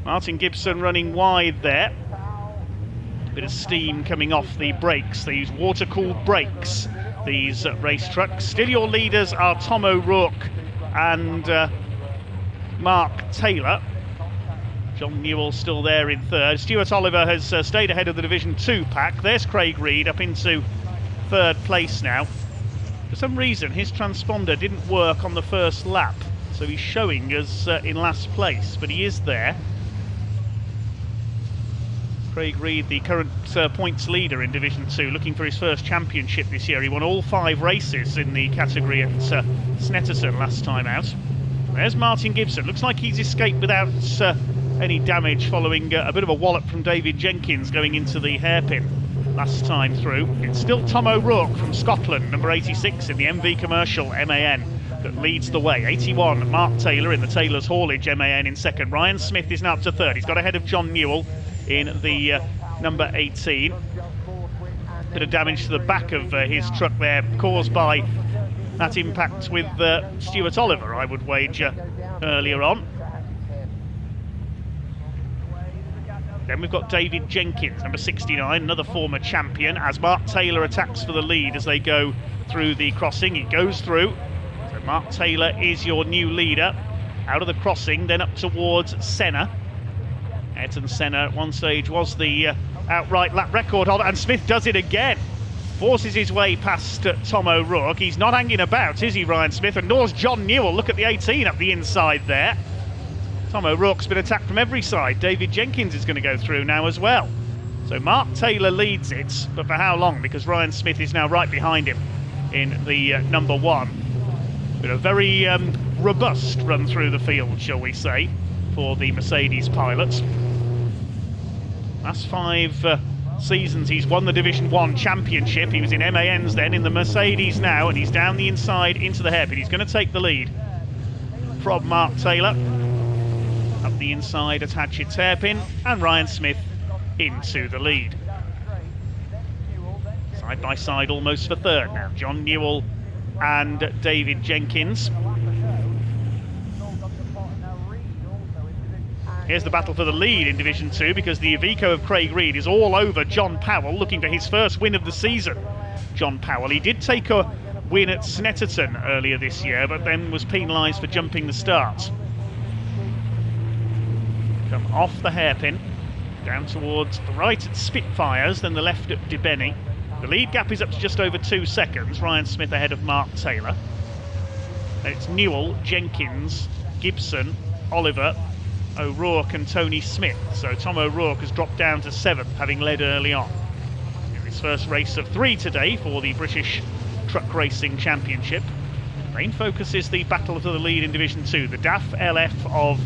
Martin Gibson running wide there. Bit of steam coming off the brakes. They use water-cooled brakes, these race trucks. Still your leaders are Tom O'Rourke and Mark Taylor. John Newell still there in 3rd. Stuart Oliver has stayed ahead of the Division 2 pack. There's Craig Reed up into 3rd place now. For some reason his transponder didn't work on the first lap, so he's showing us in last place, but he is there. Craig Reed, the current points leader in Division 2, looking for his first championship this year. He won all 5 races in the category at Snetterton last time out. There's Martin Gibson. Looks like he's escaped without any damage following a bit of a wallop from David Jenkins going into the hairpin last time through. It's still Tom O'Rourke from Scotland, number 86 in the MV Commercial MAN, that leads the way. 81, Mark Taylor in the Taylor's Haulage MAN in 2nd. Ryan Smith is now up to 3rd. He's got ahead of John Newell in the number 18. Bit of damage to the back of his truck there, caused by that impact with Stuart Oliver, I would wager, earlier on. Then we've got David Jenkins, number 69, another former champion, as Mark Taylor attacks for the lead as they go through the crossing. He goes through, so Mark Taylor is your new leader. Out of the crossing, then up towards Senna. Ayrton Senna at one stage was the outright lap record holder, and Smith does it again. Forces his way past Tom O'Rourke. He's not hanging about, is he, Ryan Smith? And nor's John Newell. Look at the 18 up the inside there. Tom O'Rourke's been attacked from every side. David Jenkins is going to go through now as well. So Mark Taylor leads it, but for how long? Because Ryan Smith is now right behind him in the number 1. But a very robust run through the field, shall we say, for the Mercedes pilots. Last 5 seasons he's won the Division 1 championship. He was in MANs then, in the Mercedes now, and he's down the inside into the hairpin. He's going to take the lead from Mark Taylor. Up the inside at Hatchett's hairpin, and Ryan Smith into the lead. Side by side almost for 3rd now, John Newell and David Jenkins. Here's the battle for the lead in Division 2, because the Iveco of Craig Reed is all over John Powell, looking for his first win of the season. John Powell, he did take a win at Snetterton earlier this year, but then was penalised for jumping the start. Come off the hairpin, down towards the right at Spitfires, then the left at Debeny. The lead gap is up to just over 2 seconds. Ryan Smith ahead of Mark Taylor. And it's Newell, Jenkins, Gibson, Oliver, O'Rourke and Tony Smith. So Tom O'Rourke has dropped down to 7th, having led early on. In his first race of 3 today for the British Truck Racing Championship. Main focus is the battle for the lead in Division 2. The DAF LF of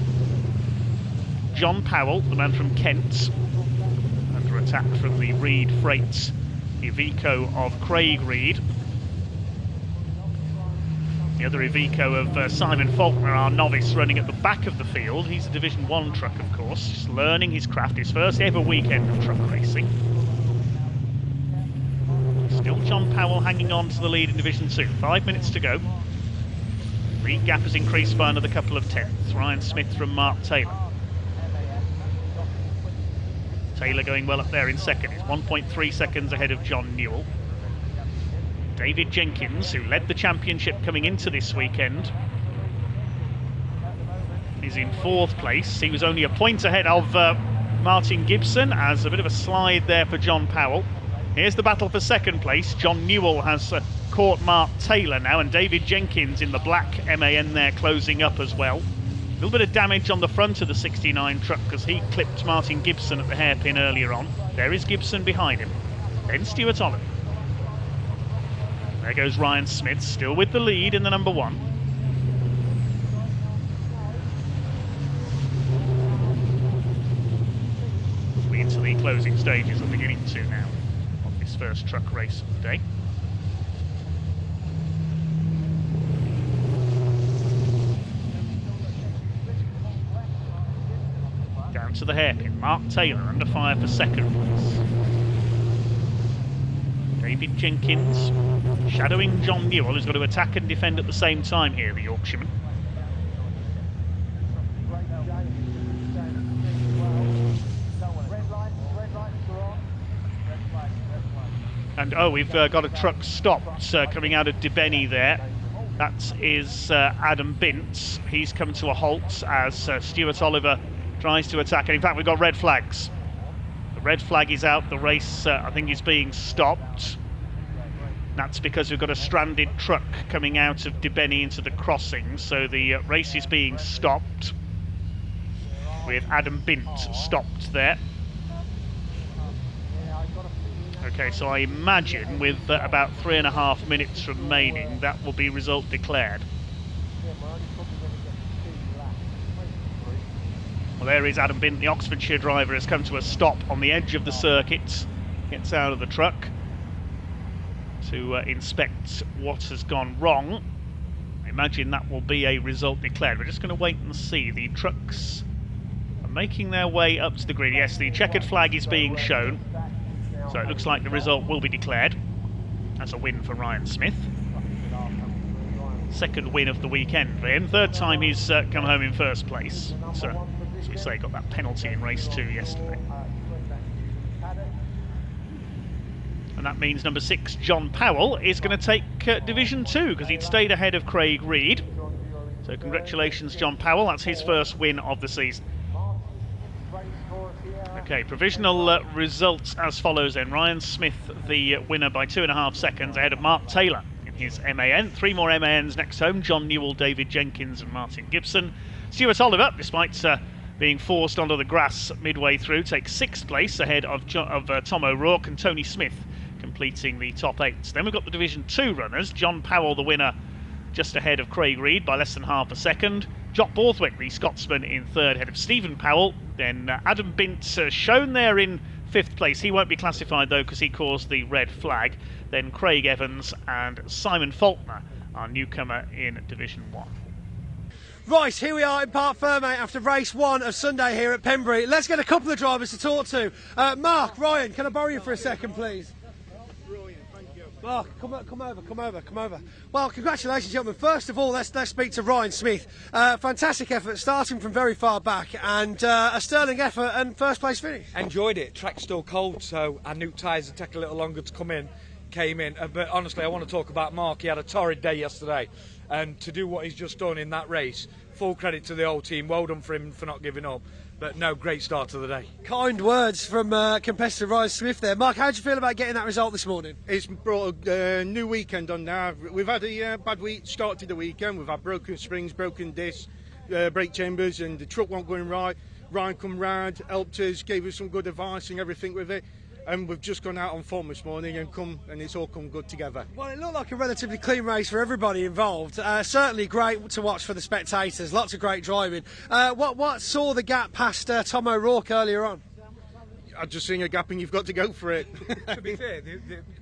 John Powell, the man from Kent, under attack from the Reed Freight Iveco of Craig Reed. The other Iveco of Simon Faulkner, our novice, running at the back of the field. He's a Division 1 truck, of course, just learning his craft, his first ever weekend of truck racing. Still John Powell hanging on to the lead in Division 2. 5 minutes to go. Lead gap has increased by another couple of tenths. Ryan Smith from Mark Taylor. Taylor going well up there in second. He's 1.3 seconds ahead of John Newell. David Jenkins, who led the championship coming into this weekend, is in 4th place. He was only a point ahead of Martin Gibson, as a bit of a slide there for John Powell. Here's the battle for 2nd place. John Newell has caught Mark Taylor now, and David Jenkins in the black MAN there closing up as well. A little bit of damage on the front of the 69 truck because he clipped Martin Gibson at the hairpin earlier on. There is Gibson behind him. Then Stuart Oliver. There goes Ryan Smith, still with the lead in the number 1. We're into the closing stages of beginning 2 now of this first truck race of the day. Down to the hairpin. Mark Taylor under fire for 2nd place. David Jenkins shadowing John Newell, who's got to attack and defend at the same time here, the Yorkshireman. And we've got a truck stopped coming out of Debeny there. That is Adam Bintz. He's come to a halt as Stuart Oliver tries to attack. And in fact, we've got red flags. The red flag is out. The race, I think, is being stopped. That's because we've got a stranded truck coming out of Debeny into the crossing. So the race is being stopped with Adam Bint stopped there. Okay, so I imagine with about 3.5 minutes remaining, that will be result declared. Well, there is Adam Bint, the Oxfordshire driver, has come to a stop on the edge of the circuit, gets out of the truck to inspect what has gone wrong. I imagine that will be a result declared. We're just going to wait and see. The trucks are making their way up to the grid. Yes, the checkered flag is being shown. So it looks like the result will be declared. That's a win for Ryan Smith. 2nd win of the weekend for him. 3rd time he's come home in 1st place. So, as we say, got that penalty in race 2 yesterday. And that means number 6, John Powell, is going to take Division 2 because he'd stayed ahead of Craig Reed. So congratulations, John Powell. That's his 1st win of the season. Okay, provisional results as follows then. Ryan Smith, the winner by 2.5 seconds, ahead of Mark Taylor in his MAN. 3 more MANs next home: John Newell, David Jenkins and Martin Gibson. Stuart Oliver, despite being forced onto the grass midway through, takes 6th place ahead of Tom O'Rourke and Tony Smith completing the top 8. Then we've got the Division 2 runners. John Powell, the winner, just ahead of Craig Reed by less than half a second. Jock Borthwick, the Scotsman, in 3rd, ahead of Stephen Powell. Then Adam Bint shown there in 5th place. He won't be classified though because he caused the red flag. Then Craig Evans and Simon Faulkner, our newcomer in Division 1. Right, here we are in Parc Ferme after race 1 of Sunday here at Pembury. Let's get a couple of drivers to talk to. Mark, Ryan, can I borrow you for a second, please? Mark, come over. Well, congratulations, gentlemen. First of all, let's speak to Ryan Smith. Fantastic effort, starting from very far back, and a sterling effort and 1st place finish. Enjoyed it. Track's still cold, so our new tyres would take a little longer to came in. But honestly, I want to talk about Mark. He had a torrid day yesterday, and to do what he's just done in that race, full credit to the whole team. Well done for him for not giving up. But no, great start to the day. Kind words from competitor Ryan Smith there. Mark, how did you feel about getting that result this morning? It's brought a new weekend on now. We've had a bad week start to the weekend. We've had broken springs, broken discs, brake chambers, and the truck wasn't going right. Ryan come round, helped us, gave us some good advice and everything with it. And we've just gone out on form this morning and it's all come good together. Well, it looked like a relatively clean race for everybody involved. Certainly great to watch for the spectators. Lots of great driving. What saw the gap past Tom O'Rourke earlier on? I've just seen a gap and you've got to go for it. To be fair,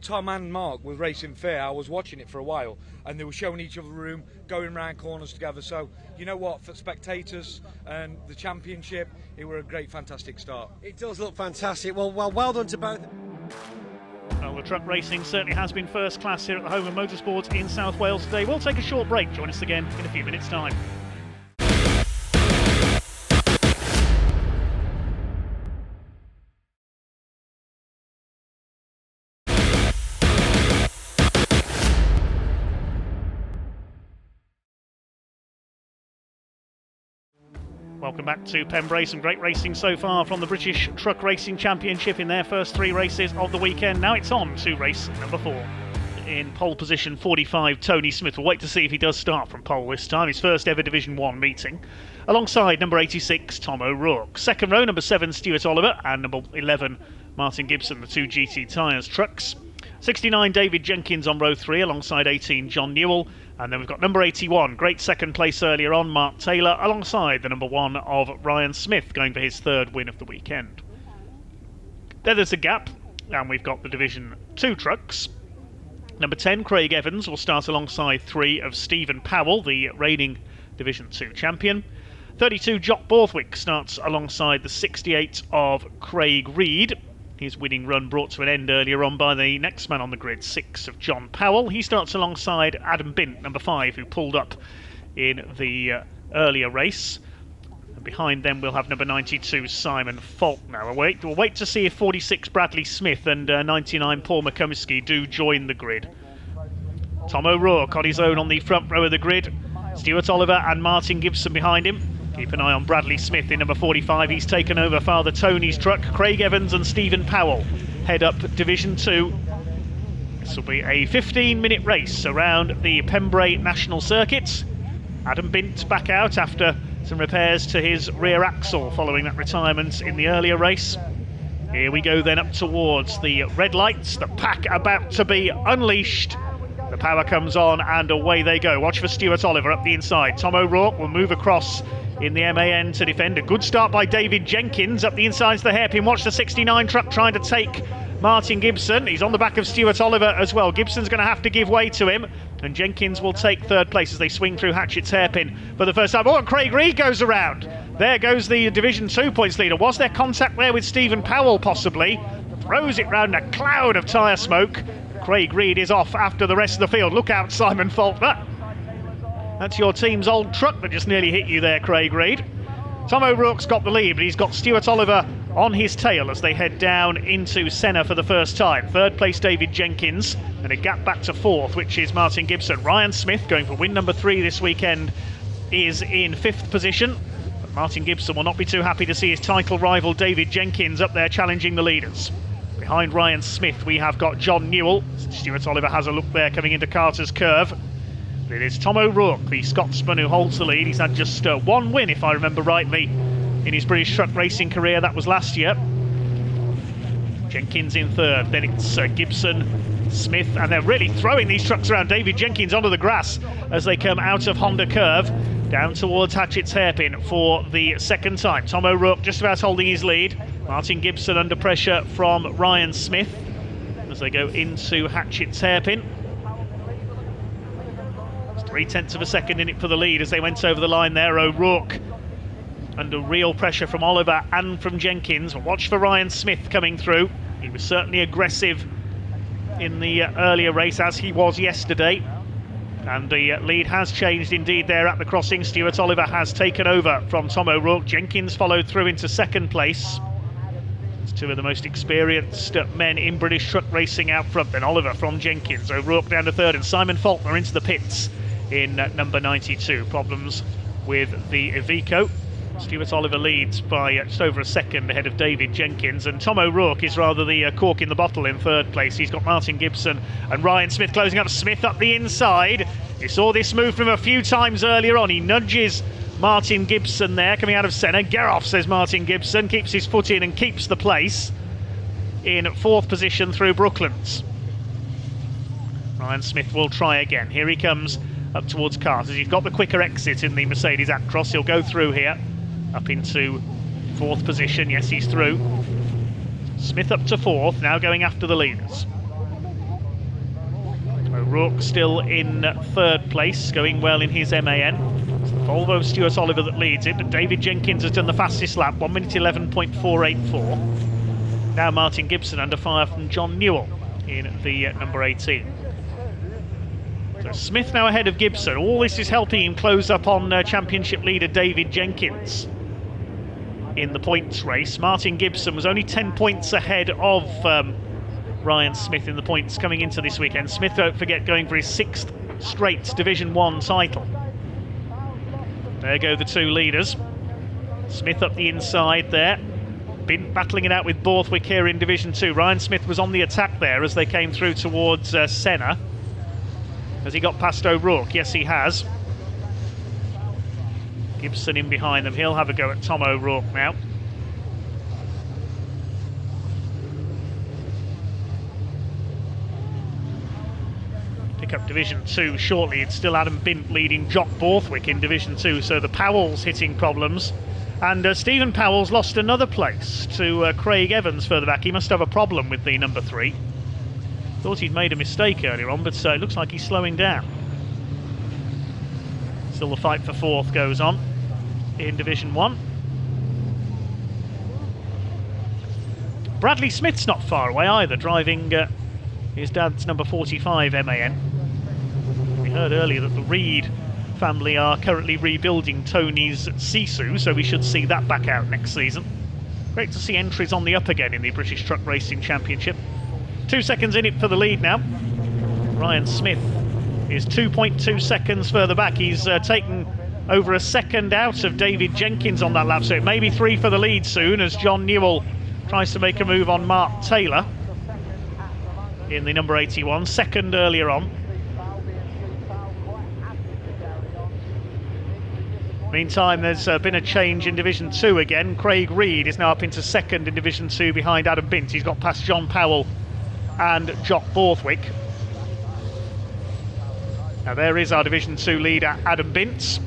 Tom and Mark were racing fair. I was watching it for a while and they were showing each other room, going round corners together. So, you know what, for spectators and the championship, it were a great, fantastic start. It does look fantastic. Well done to both. Well, the truck racing certainly has been first class here at the home of motorsport in South Wales today. We'll take a short break. Join us again in a few minutes' time. Welcome back to Pembrey. Some great racing so far from the British Truck Racing Championship in their first 3 races of the weekend. Now it's on to race number 4. In pole position 45, Tony Smith. We'll wait to see if he does start from pole this time. His first ever Division 1 meeting. Alongside number 86, Tom O'Rourke. Second row, number 7, Stuart Oliver. And number 11, Martin Gibson, the 2 GT Tyres trucks. 69, David Jenkins on row 3, alongside 18, John Newell. And then we've got number 81, great second place earlier on, Mark Taylor, alongside the number 1 of Ryan Smith, going for his 3rd win of the weekend. There's a gap, and we've got the Division 2 trucks. Number 10, Craig Evans, will start alongside 3 of Stephen Powell, the reigning Division 2 champion. 32, Jock Borthwick, starts alongside the 68 of Craig Reed. His winning run brought to an end earlier on by the next man on the grid, 6 of John Powell. He starts alongside Adam Bint, number 5, who pulled up in the earlier race. And behind them we'll have number 92, Simon Faulkner. We'll wait to see if 46, Bradley Smith, and 99, Paul McComiskey do join the grid. Tom O'Rourke on his own on the front row of the grid. Stuart Oliver and Martin Gibson behind him. Keep an eye on Bradley Smith in number 45. He's taken over Father Tony's truck. Craig Evans and Stephen Powell head up Division 2. This will be a 15-minute race around the Pembrey National Circuit. Adam Bint back out after some repairs to his rear axle following that retirement in the earlier race. Here we go then up towards the red lights. The pack about to be unleashed. The power comes on and away they go. Watch for Stuart Oliver up the inside. Tom O'Rourke will move across in the MAN to defend. A good start by David Jenkins up the inside to the hairpin. Watch the 69 truck trying to take Martin Gibson. He's on the back of Stuart Oliver as well. Gibson's going to have to give way to him, and Jenkins will take 3rd place as they swing through Hatchett's hairpin for the first time. Oh, and Craig Reed goes around. There goes the Division 2 points leader. Was there contact there with Stephen Powell possibly? Throws it round a cloud of tyre smoke. Craig Reed is off after the rest of the field. Look out, Simon Faulkner. That's your team's old truck that just nearly hit you there, Craig Reed. Tom O'Rourke's got the lead, but he's got Stuart Oliver on his tail as they head down into Senna for the first time. 3rd place, David Jenkins, and a gap back to 4th, which is Martin Gibson. Ryan Smith, going for win number 3 this weekend, is in 5th position. But Martin Gibson will not be too happy to see his title rival David Jenkins up there challenging the leaders. Behind Ryan Smith, we have got John Newell. Stuart Oliver has a look there coming into Carter's Curve. It is Tom O'Rourke, the Scotsman, who holds the lead. He's had just 1 win, if I remember rightly, in his British truck racing career. That was last year. Jenkins in 3rd. Then it's Gibson, Smith, and they're really throwing these trucks around. David Jenkins onto the grass as they come out of Honda Curve down towards Hatchett's hairpin for the 2nd time. Tom O'Rourke just about holding his lead. Martin Gibson under pressure from Ryan Smith as they go into Hatchett's hairpin. 3/10 of a second in it for the lead as they went over the line there. O'Rourke under real pressure from Oliver and from Jenkins. Watch for Ryan Smith coming through. He was certainly aggressive in the earlier race, as he was yesterday. And the lead has changed indeed there at the crossing. Stuart Oliver has taken over from Tom O'Rourke. Jenkins followed through into 2nd place. It's 2 of the most experienced men in British truck racing out front. Then Oliver from Jenkins. O'Rourke down to 3rd, and Simon Faulkner into the pits in number 92. Problems with the Iveco. Stuart Oliver leads by just over a second ahead of David Jenkins, and Tom O'Rourke is rather the cork in the bottle in 3rd place. He's got Martin Gibson and Ryan Smith closing up. Smith up the inside. You saw this move from a few times earlier on. He nudges Martin Gibson there coming out of Senna. Get off, says Martin Gibson, keeps his foot in and keeps the place in 4th position through Brooklands. Ryan Smith will try again. Here he comes up towards Carter's. He's got the quicker exit in the Mercedes Actros. He'll go through here up into 4th position. Yes, he's through. Smith up to 4th, now going after the leaders. O'Rourke still in 3rd place, going well in his MAN. It's the Volvo Stuart Oliver that leads it, but David Jenkins has done the fastest lap, 1 minute 11.484. Now Martin Gibson under fire from John Newell in the number 18. So Smith now ahead of Gibson. All this is helping him close up on championship leader David Jenkins in the points race. Martin Gibson was only 10 points ahead of Ryan Smith in the points coming into this weekend. Smith, don't forget, going for his 6th straight Division 1 title. There go the 2 leaders. Smith up the inside there. Been battling it out with Borthwick here in Division 2. Ryan Smith was on the attack there as they came through towards Senna. Has he got past O'Rourke? Yes, he has. Gibson in behind them. He'll have a go at Tom O'Rourke now. Pick up Division 2 shortly. It's still Adam Bint leading Jock Borthwick in Division 2, so the Powell's hitting problems. And Stephen Powell's lost another place to Craig Evans further back. He must have a problem with the number 3. Thought he'd made a mistake earlier on, but it looks like he's slowing down. Still the fight for 4th goes on in Division 1. Bradley Smith's not far away either, driving his dad's number 45 MAN. We heard earlier that the Reed family are currently rebuilding Tony's Sisu, so we should see that back out next season. Great to see entries on the up again in the British Truck Racing Championship. 2 seconds in it for the lead now. Ryan Smith is 2.2 seconds further back. He's taken over a second out of David Jenkins on that lap, so it may be 3 for the lead soon as John Newell tries to make a move on Mark Taylor in the number 81, second earlier on. Meantime, there's been a change in Division 2 again. Craig Reed is now up into second in Division 2 behind Adam Bint. He's got past John Powell and Jock Borthwick. Now there is our Division 2 leader, Adam Bint.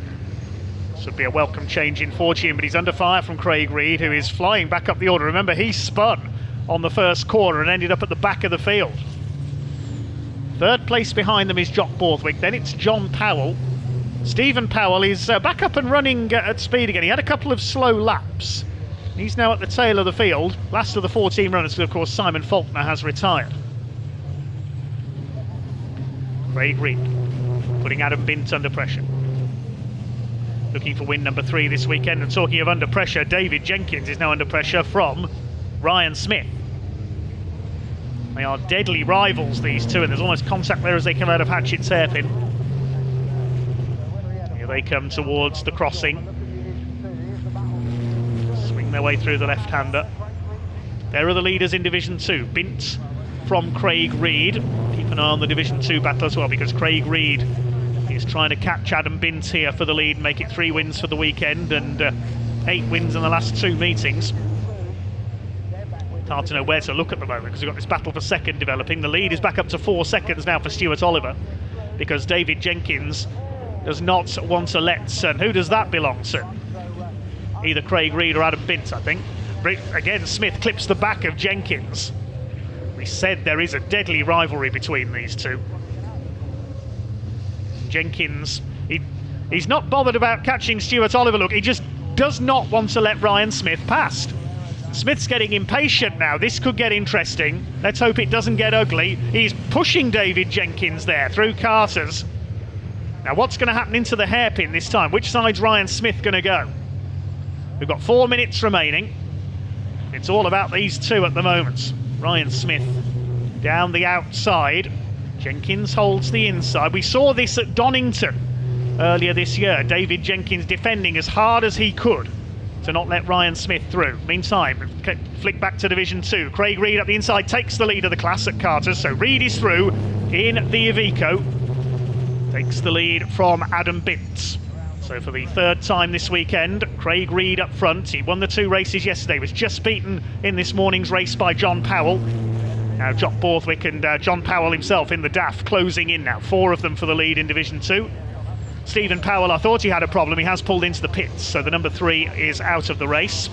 This would be a welcome change in fortune, but he's under fire from Craig Reed, who is flying back up the order. Remember, he spun on the first corner and ended up at the back of the field. Third place behind them is Jock Borthwick. Then it's John Powell. Stephen Powell is back up and running at speed again. He had a couple of slow laps. He's now at the tail of the field. Last of the 14 runners, because of course Simon Faulkner has retired. Craig Reed putting Adam Bint under pressure. Looking for win number 3 this weekend. And talking of under pressure, David Jenkins is now under pressure from Ryan Smith. They are deadly rivals, these two, and there's almost contact there as they come out of Hatchett's hairpin. Here they come towards the crossing. Swing their way through the left-hander. There are the leaders in Division 2. Bint from Craig Reed. Keep an eye on the Division 2 battle as well, because Craig Reed is trying to catch Adam Bint here for the lead, make it 3 wins for the weekend and 8 wins in the last 2 meetings. Hard to know where to look at the moment because we've got this battle for second developing. The lead is back up to 4 seconds now for Stuart Oliver, because David Jenkins does not want to let, and who does that belong to? Either Craig Reed or Adam Bint, I think. Again, Smith clips the back of Jenkins. We said there is a deadly rivalry between these two. Jenkins, he's not bothered about catching Stuart Oliver. Look, he just does not want to let Ryan Smith past. Smith's getting impatient now. This could get interesting. Let's hope it doesn't get ugly. He's pushing David Jenkins there through Carter's. Now what's going to happen into the hairpin this time? Which side's Ryan Smith going to go? We've got 4 minutes remaining. It's all about these two at the moment. Ryan Smith down the outside. Jenkins holds the inside. We saw this at Donington earlier this year. David Jenkins defending as hard as he could to not let Ryan Smith through. Meantime, flick back to Division 2. Craig Reed up the inside takes the lead of the class at Carter's. So Reed is through in the Iveco. Takes the lead from Adam Bint. So for the 3rd time this weekend, Craig Reed up front. He won the 2 races yesterday, was just beaten in this morning's race by John Powell. Now Jock Borthwick and John Powell himself in the DAF closing in now. 4 of them for the lead in Division 2. Stephen Powell, I thought he had a problem. He has pulled into the pits, so the number 3 is out of the race.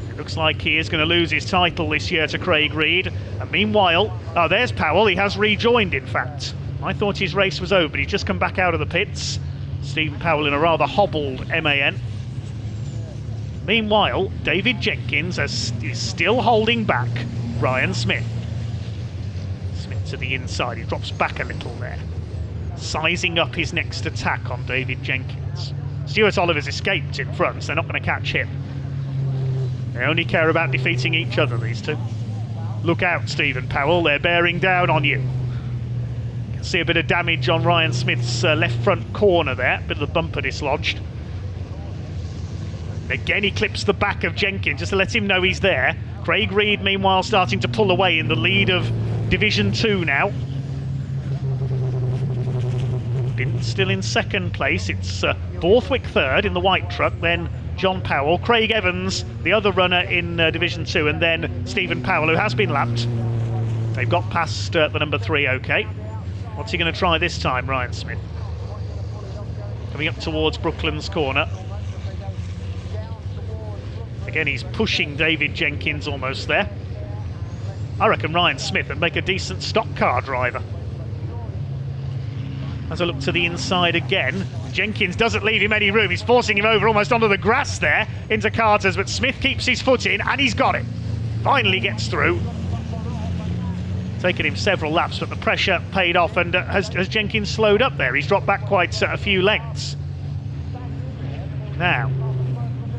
It looks like he is going to lose his title this year to Craig Reed. And meanwhile, oh, there's Powell. He has rejoined, in fact. I thought his race was over, but he's just come back out of the pits. Stephen Powell in a rather hobbled MAN. Meanwhile, David Jenkins is still holding back Ryan Smith. Smith to the inside. He drops back a little there, sizing up his next attack on David Jenkins. Stuart Oliver's escaped in front, so they're not going to catch him. They only care about defeating each other, these two. Look out, Stephen Powell, they're bearing down on you. You can see a bit of damage on Ryan Smith's left front corner there, bit of the bumper dislodged. And again he clips the back of Jenkins just to let him know he's there. Craig Reed meanwhile starting to pull away in the lead of Division 2 now. Bint still in second place. It's Borthwick third in the white truck, then John Powell, Craig Evans, the other runner in Division 2, and then Stephen Powell, who has been lapped. They've got past the number 3, okay. What's he going to try this time, Ryan Smith? Coming up towards Brooklands corner. Again, he's pushing David Jenkins almost there. I reckon Ryan Smith would make a decent stock car driver. As I look to the inside again, Jenkins doesn't leave him any room. He's forcing him over almost onto the grass there into Carter's, but Smith keeps his foot in and he's got it. Finally gets through. Taken him several laps, but the pressure paid off, and has Jenkins slowed up there? He's dropped back quite a few lengths. Now,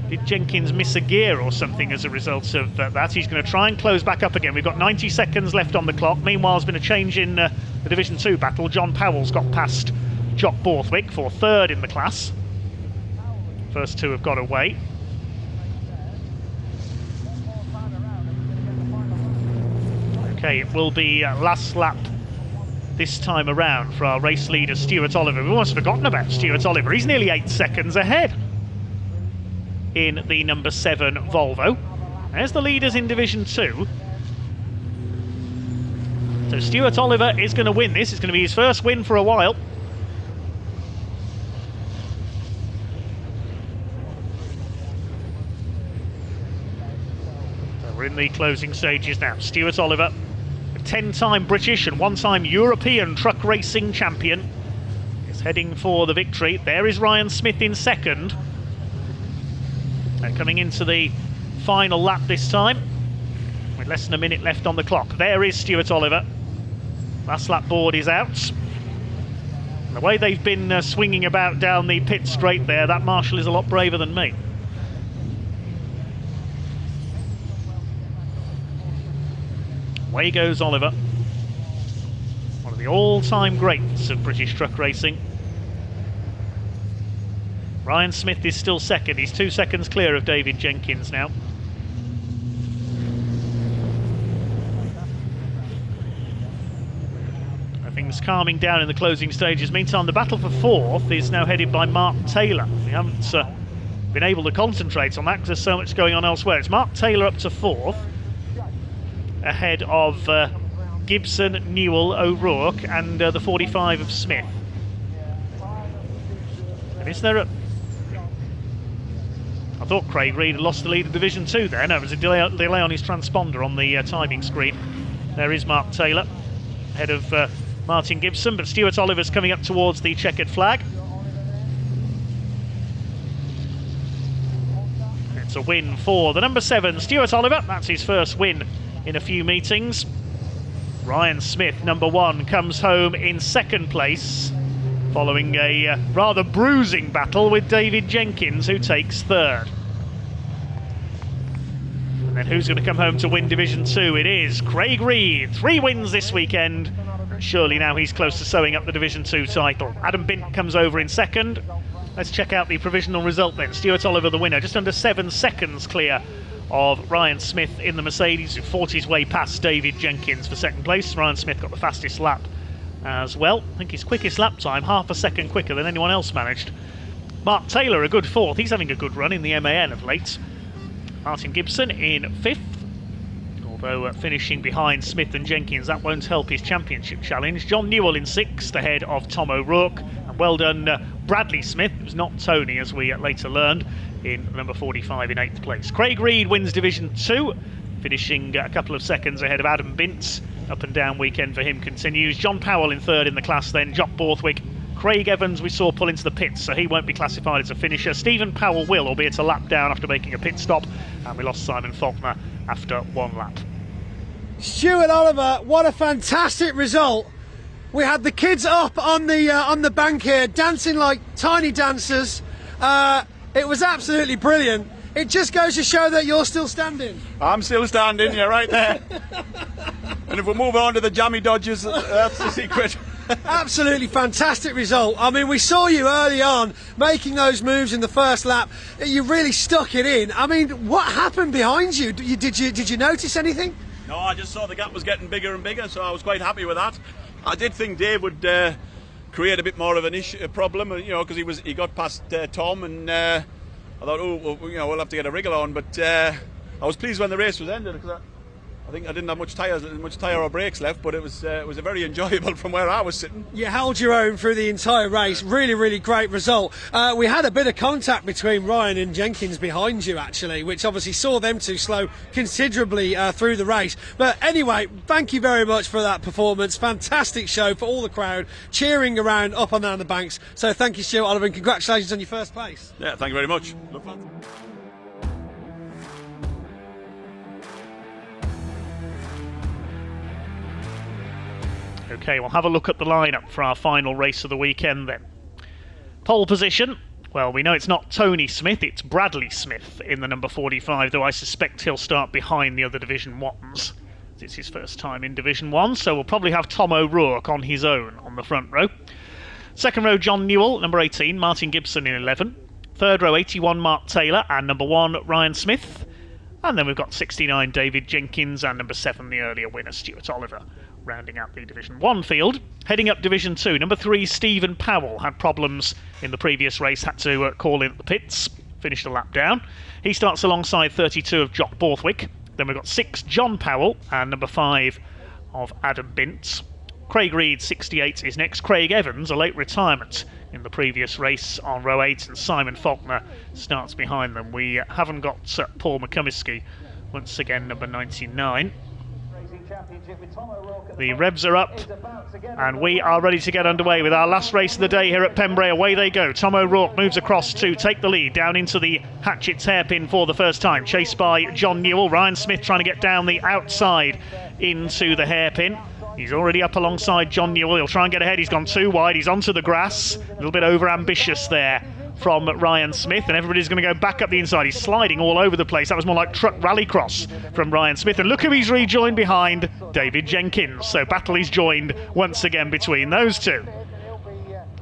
did Jenkins miss a gear or something as a result of that? He's going to try and close back up again. We've got 90 seconds left on the clock. Meanwhile, there's been a change in the Division 2 battle. John Powell's got past Jock Borthwick for third in the class. First two have got away. Okay, it will be last lap this time around for our race leader, Stuart Oliver. We've almost forgotten about Stuart Oliver. He's nearly 8 seconds ahead in the number 7 Volvo. There's the leaders in Division 2. So Stuart Oliver is going to win this. It's going to be his first win for a while. So we're in the closing stages now. Stuart Oliver, a 10-time British and 1-time European truck racing champion, is heading for the victory. There is Ryan Smith in second. Coming into the final lap this time, with less than a minute left on the clock. There is Stuart Oliver. Last lap board is out. And the way they've been swinging about down the pit straight there, that marshal is a lot braver than me. Away goes Oliver. One of the all-time greats of British truck racing. Ryan Smith is still second. He's 2 seconds clear of David Jenkins now. Things calming down in the closing stages. Meantime, the battle for fourth is now headed by Mark Taylor. We haven't been able to concentrate on that because there's so much going on elsewhere. It's Mark Taylor up to fourth, ahead of Gibson, Newell, O'Rourke, and the 45 of Smith. And is there a... I thought Craig Reed had lost the lead of Division 2 there. No, it was a delay on his transponder on the timing screen. There is Mark Taylor, ahead of Martin Gibson, but Stuart Oliver's coming up towards the checkered flag. It's a win for the number 7, Stuart Oliver. That's his first win in a few meetings. Ryan Smith, number 1, comes home in second place, following a rather bruising battle with David Jenkins, who takes third. And then who's going to come home to win Division 2? It is Craig Reed. 3 wins this weekend. Surely now he's close to sewing up the Division 2 title. Adam Bint comes over in second. Let's check out the provisional result then. Stuart Oliver the winner, just under 7 seconds clear of Ryan Smith in the Mercedes, who fought his way past David Jenkins for second place. Ryan Smith got the fastest lap as well. I think his quickest lap time, half a second quicker than anyone else managed. Mark Taylor a good fourth. He's having a good run in the MAN of late. Martin Gibson in fifth. Although finishing behind Smith and Jenkins, that won't help his championship challenge. John Newell in 6th, ahead of Tom O'Rourke. And well done Bradley Smith, it was not Tony as we later learned, in number 45 in 8th place. Craig Reed wins Division 2, finishing a couple of seconds ahead of Adam Bint. Up and down weekend for him continues. John Powell in 3rd in the class then, Jock Borthwick. Craig Evans we saw pull into the pits, so he won't be classified as a finisher. Stephen Powell will, albeit a lap down after making a pit stop. And we lost Simon Faulkner after 1 lap. Stuart Oliver, what a fantastic result. We had the kids up on the bank here dancing like tiny dancers. It was absolutely brilliant. It just goes to show that you're still standing. I'm still standing, you're right there. And if we move on to the jammy dodgers, that's the secret. Absolutely fantastic result. I mean, we saw you early on making those moves in the first lap. You really stuck it in. I mean, what happened behind you? Did you notice anything? No, I just saw the gap was getting bigger and bigger, so I was quite happy with that. I did think Dave would create a bit more of a problem, because he got past Tom, and I thought, we'll have to get a wriggle on. But I was pleased when the race was ended, because I think I didn't have much tyre or brakes left, but it was a very enjoyable from where I was sitting. You held your own through the entire race. Really, really great result. We had a bit of contact between Ryan and Jenkins behind you, actually, which obviously saw them two slow considerably through the race. But anyway, thank you very much for that performance. Fantastic show for all the crowd cheering around up and down the banks. So thank you, Stuart Oliver, and congratulations on your first place. Yeah, thank you very much. Look forward. Okay, we'll have a look at the lineup for our final race of the weekend then. Pole position, well, we know it's not Tony Smith, it's Bradley Smith in the number 45, though I suspect he'll start behind the other Division 1s. It's his first time in Division 1, so we'll probably have Tom O'Rourke on his own on the front row. Second row, John Newell, number 18, Martin Gibson in 11. Third row, 81, Mark Taylor, and number 1, Ryan Smith. And then we've got 69, David Jenkins, and number 7, the earlier winner, Stuart Oliver, rounding out the Division 1 field. Heading up Division 2, number 3, Stephen Powell, had problems in the previous race, had to call in at the pits, finished a lap down. He starts alongside 32 of Jock Borthwick. Then we've got 6, John Powell, and number 5 of Adam Bint. Craig Reed, 68, is next. Craig Evans, a late retirement in the previous race on row 8, and Simon Faulkner starts behind them. We haven't got Paul McCumiskey, once again number 99. The revs are up, and we are ready to get underway with our last race of the day here at Pembrey. Away they go. Tom O'Rourke moves across to take the lead down into the Hatchett's hairpin for the first time, chased by John Newell. Ryan Smith trying to get down the outside into the hairpin. He's already up alongside John Newell. He'll try and get ahead. He's gone too wide. He's onto the grass. A little bit over-ambitious there from Ryan Smith, and everybody's going to go back up the inside. He's sliding all over the place. That was more like truck rallycross from Ryan Smith. And look who he's rejoined behind, David Jenkins. So battle is joined once again between those two.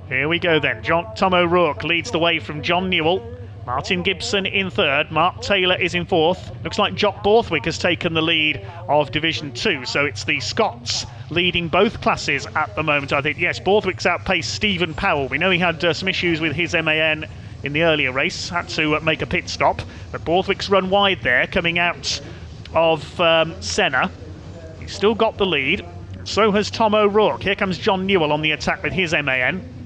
Here we go then. Tom O'Rourke leads the way from John Newell. Martin Gibson in third. Mark Taylor is in fourth. Looks like Jock Borthwick has taken the lead of Division 2. So it's the Scots leading both classes at the moment, I think. Yes, Borthwick's outpaced Stephen Powell. We know he had some issues with his MAN in the earlier race. Had to make a pit stop. But Borthwick's run wide there, coming out of Senna. He's still got the lead. So has Tom O'Rourke. Here comes John Newell on the attack with his MAN.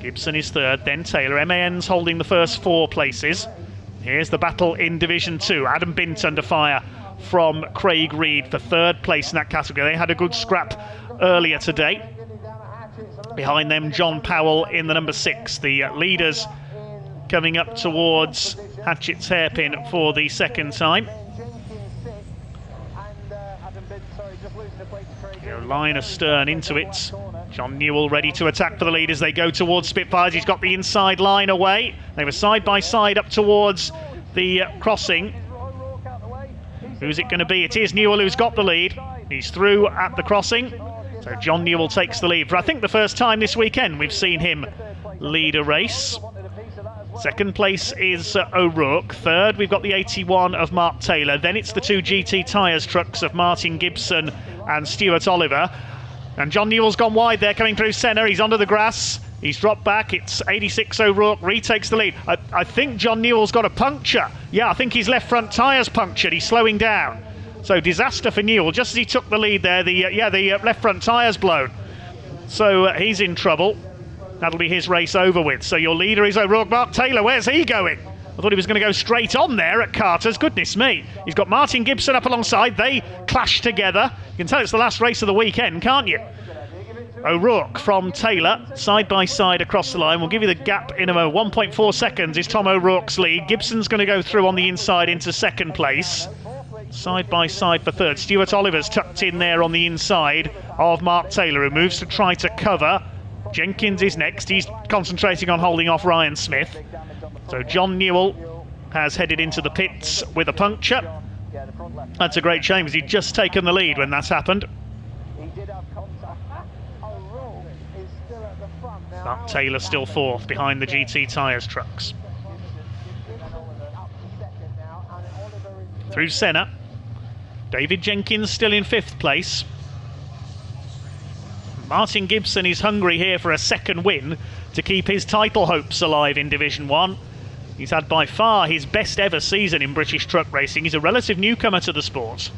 Gibson is third, then Taylor. MAN's holding the first 4 places. Here's the battle in Division 2. Adam Bint under fire from Craig Reed for third place in that category. They had a good scrap earlier today. Behind them, John Powell in the number 6. The leaders coming up towards Hatchett's hairpin for the second time. Line astern into it. John Newell ready to attack for the lead as they go towards Spitfires. He's got the inside line away. They were side by side up towards the crossing. Who's it going to be? It is Newell who's got the lead. He's through at the crossing. So John Newell takes the lead for I think the first time this weekend we've seen him lead a race. Second place is O'Rourke. Third, we've got the 81 of Mark Taylor. Then it's the 2 GT Tyres trucks of Martin Gibson and Stuart Oliver. And John Newell's gone wide there, coming through Senna. He's under the grass. He's dropped back. It's 86 O'Rourke retakes the lead. I think John Newell's got a puncture. Yeah, I think his left front tyre's punctured. He's slowing down. So disaster for Newell. Just as he took the lead there, the left front tyre's blown. So he's in trouble. That'll be his race over with. So your leader is O'Rourke. Mark Taylor, where's he going? I thought he was going to go straight on there at Carter's. Goodness me. He's got Martin Gibson up alongside. They clash together. You can tell it's the last race of the weekend, can't you? O'Rourke from Taylor, side by side across the line. We'll give you the gap in a moment. 1.4 seconds is Tom O'Rourke's lead. Gibson's going to go through on the inside into second place. Side by side for third. Stuart Oliver's tucked in there on the inside of Mark Taylor, who moves to try to cover. Jenkins is next. He's concentrating on holding off Ryan Smith. So John Newell has headed into the pits with a puncture. That's a great shame because he'd just taken the lead when that's happened. Mark Taylor still fourth behind the GT Tyres trucks. Through Senna, David Jenkins still in fifth place. Martin Gibson is hungry here for a second win to keep his title hopes alive in Division 1. He's had by far his best ever season in British truck racing. He's a relative newcomer to the sport.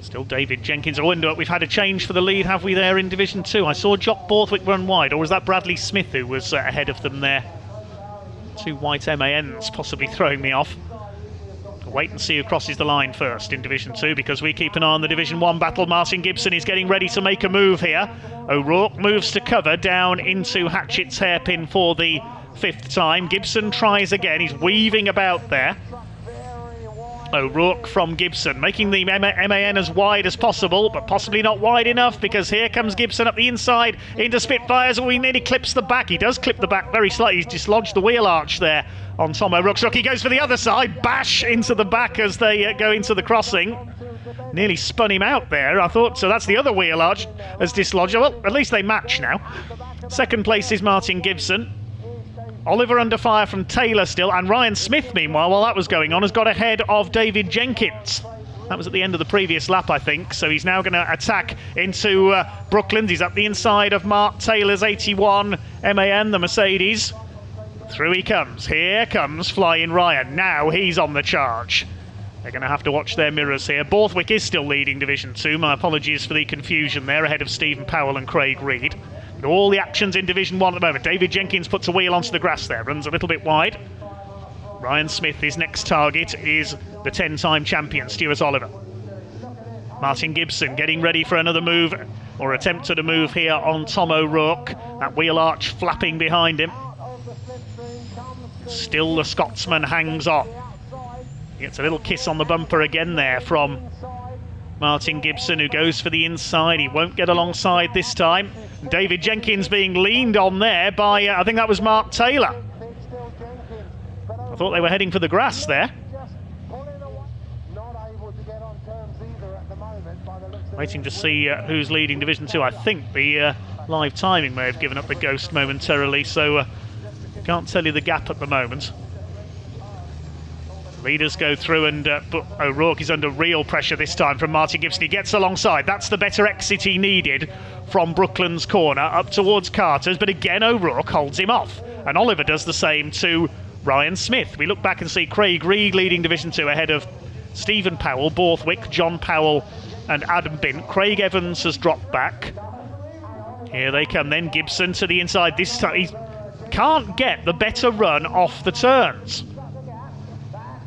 Still David Jenkins. I wonder, we've had a change for the lead, have we, there in Division 2? I saw Jock Borthwick run wide, or was that Bradley Smith who was ahead of them there? Two white MANs possibly throwing me off. We'll wait and see who crosses the line first in Division 2, because we keep an eye on the Division 1 battle. Martin Gibson is getting ready to make a move here. O'Rourke moves to cover down into Hatchett's hairpin for the fifth time. Gibson tries again. He's weaving about there. O'Rourke from Gibson, making the MAN as wide as possible, but possibly not wide enough, because here comes Gibson up the inside into Spitfires. Oh, he nearly clips the back. He does clip the back very slightly. He's dislodged the wheel arch there on Tom O'Rourke's truck. He goes for the other side, bash into the back as they go into the crossing. Nearly spun him out there, I thought. So that's the other wheel arch as dislodged. Well, at least they match now. Second place is Martin Gibson. Oliver under fire from Taylor still, and Ryan Smith, meanwhile, while that was going on, has got ahead of David Jenkins. That was at the end of the previous lap, I think, so he's now going to attack into Brooklands. He's up the inside of Mark Taylor's 81 MAN, the Mercedes. Through he comes. Here comes Flying Ryan. Now he's on the charge. They're going to have to watch their mirrors here. Borthwick is still leading Division 2. My apologies for the confusion there, ahead of Stephen Powell and Craig Reed. All the actions in Division 1 at the moment. David Jenkins puts a wheel onto the grass there, runs a little bit wide. Ryan Smith, his next target is the 10-time champion, Stuart Oliver. Martin Gibson getting ready for another move, or attempt at a move here on Tom O'Rourke. That wheel arch flapping behind him. Still the Scotsman hangs on. He gets a little kiss on the bumper again there from Martin Gibson, who goes for the inside. He won't get alongside this time. David Jenkins being leaned on there by, I think that was Mark Taylor. I thought they were heading for the grass there. Waiting to see who's leading Division 2. I think the live timing may have given up the ghost momentarily, so can't tell you the gap at the moment. Leaders go through, and O'Rourke is under real pressure this time from Martin Gibson. He gets alongside. That's the better exit he needed from Brooklands corner up towards Carter's, but again O'Rourke holds him off, and Oliver does the same to Ryan Smith. We look back and see Craig Reed leading Division 2 ahead of Stephen Powell, Borthwick, John Powell and Adam Bint. Craig Evans has dropped back. Here they come then. Gibson to the inside. This time he can't get the better run off the turns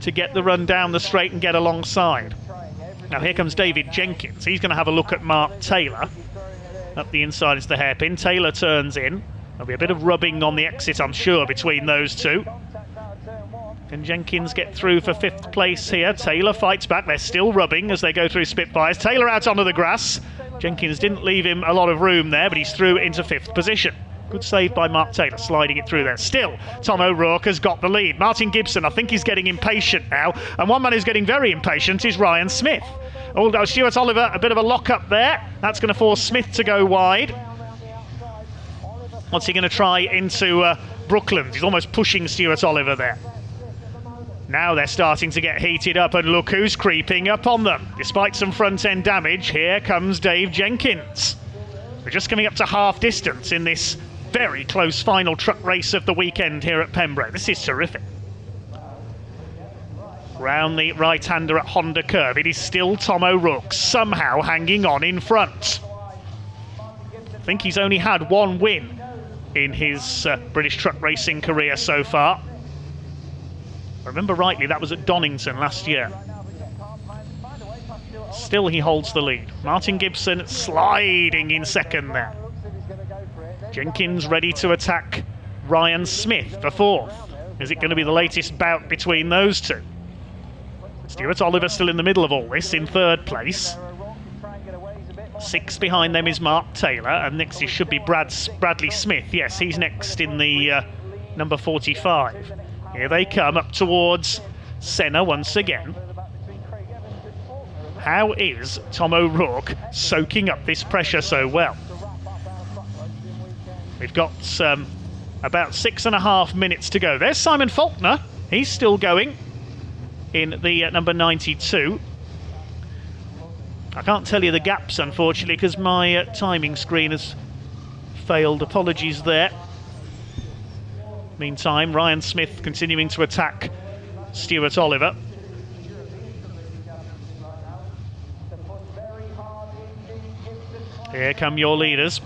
to get the run down the straight and get alongside. Now here comes David Jenkins. He's going to have a look at Mark Taylor. Up the inside is the hairpin. Taylor turns in. There'll be a bit of rubbing on the exit, I'm sure, between those two. Can Jenkins get through for fifth place here? Taylor fights back. They're still rubbing as they go through Spitfires. Taylor out onto the grass. Jenkins didn't leave him a lot of room there, but he's through into fifth position. Good save by Mark Taylor, sliding it through there. Still, Tom O'Rourke has got the lead. Martin Gibson, I think he's getting impatient now. And one man who's getting very impatient is Ryan Smith. Although Stuart Oliver, a bit of a lock-up there. That's going to force Smith to go wide. What's he going to try into Brooklands? He's almost pushing Stuart Oliver there. Now they're starting to get heated up, and look who's creeping up on them. Despite some front-end damage, here comes Dave Jenkins. We're just coming up to half distance in this very close final truck race of the weekend here at Pembroke. This is terrific. Round the right-hander at Honda Curve. It is still Tom O'Rourke somehow hanging on in front. I think he's only had one win in his British truck racing career so far. If I remember rightly, that was at Donington last year. Still he holds the lead. Martin Gibson sliding in second there. Jenkins ready to attack Ryan Smith for fourth. Is it going to be the latest bout between those two? Stuart Oliver still in the middle of all this, in third place. Six behind them is Mark Taylor, and next it should be Bradley Smith. Yes, he's next in the number 45. Here they come up towards Senna once again. How is Tom O'Rourke soaking up this pressure so well? We've got about 6.5 minutes to go. There's Simon Faulkner. He's still going in the number 92. I can't tell you the gaps, unfortunately, because my timing screen has failed. Apologies there. Meantime, Ryan Smith continuing to attack Stuart Oliver. Here come your leaders.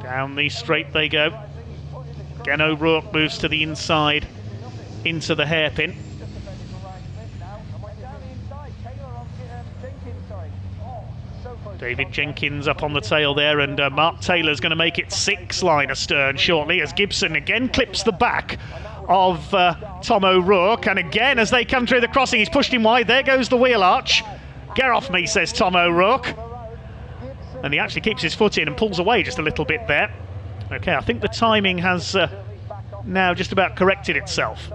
Down the straight they go. Again, O'Rourke moves to the inside, into the hairpin. David Jenkins up on the tail there, and Mark Taylor's going to make it 6 line astern shortly, as Gibson again clips the back of Tom O'Rourke, and again as they come through the crossing he's pushed him wide. There goes the wheel arch. Get off me, says Tom O'Rourke, and he actually keeps his foot in and pulls away just a little bit there. Okay, I think the timing has now just about corrected itself.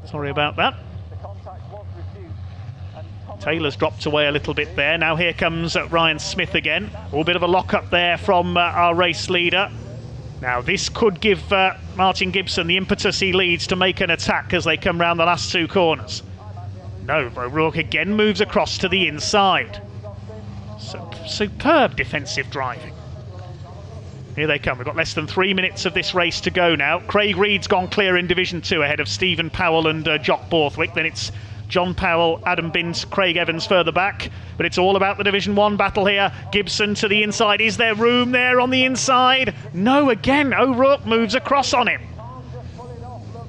Sorry about that. Taylor's dropped away a little bit there. Now here comes Ryan Smith again. A bit of a lock-up there from our race leader. Now this could give Martin Gibson the impetus he needs to make an attack as they come round the last 2 corners. No, O'Rourke again moves across to the inside. Superb defensive driving. Here they come. We've got less than 3 minutes of this race to go now. Craig Reed's gone clear in Division 2 ahead of Stephen Powell and Jock Borthwick. Then it's John Powell, Adam Bint, Craig Evans further back. But it's all about the Division 1 battle here. Gibson to the inside. Is there room there on the inside? No, again, O'Rourke moves across on him.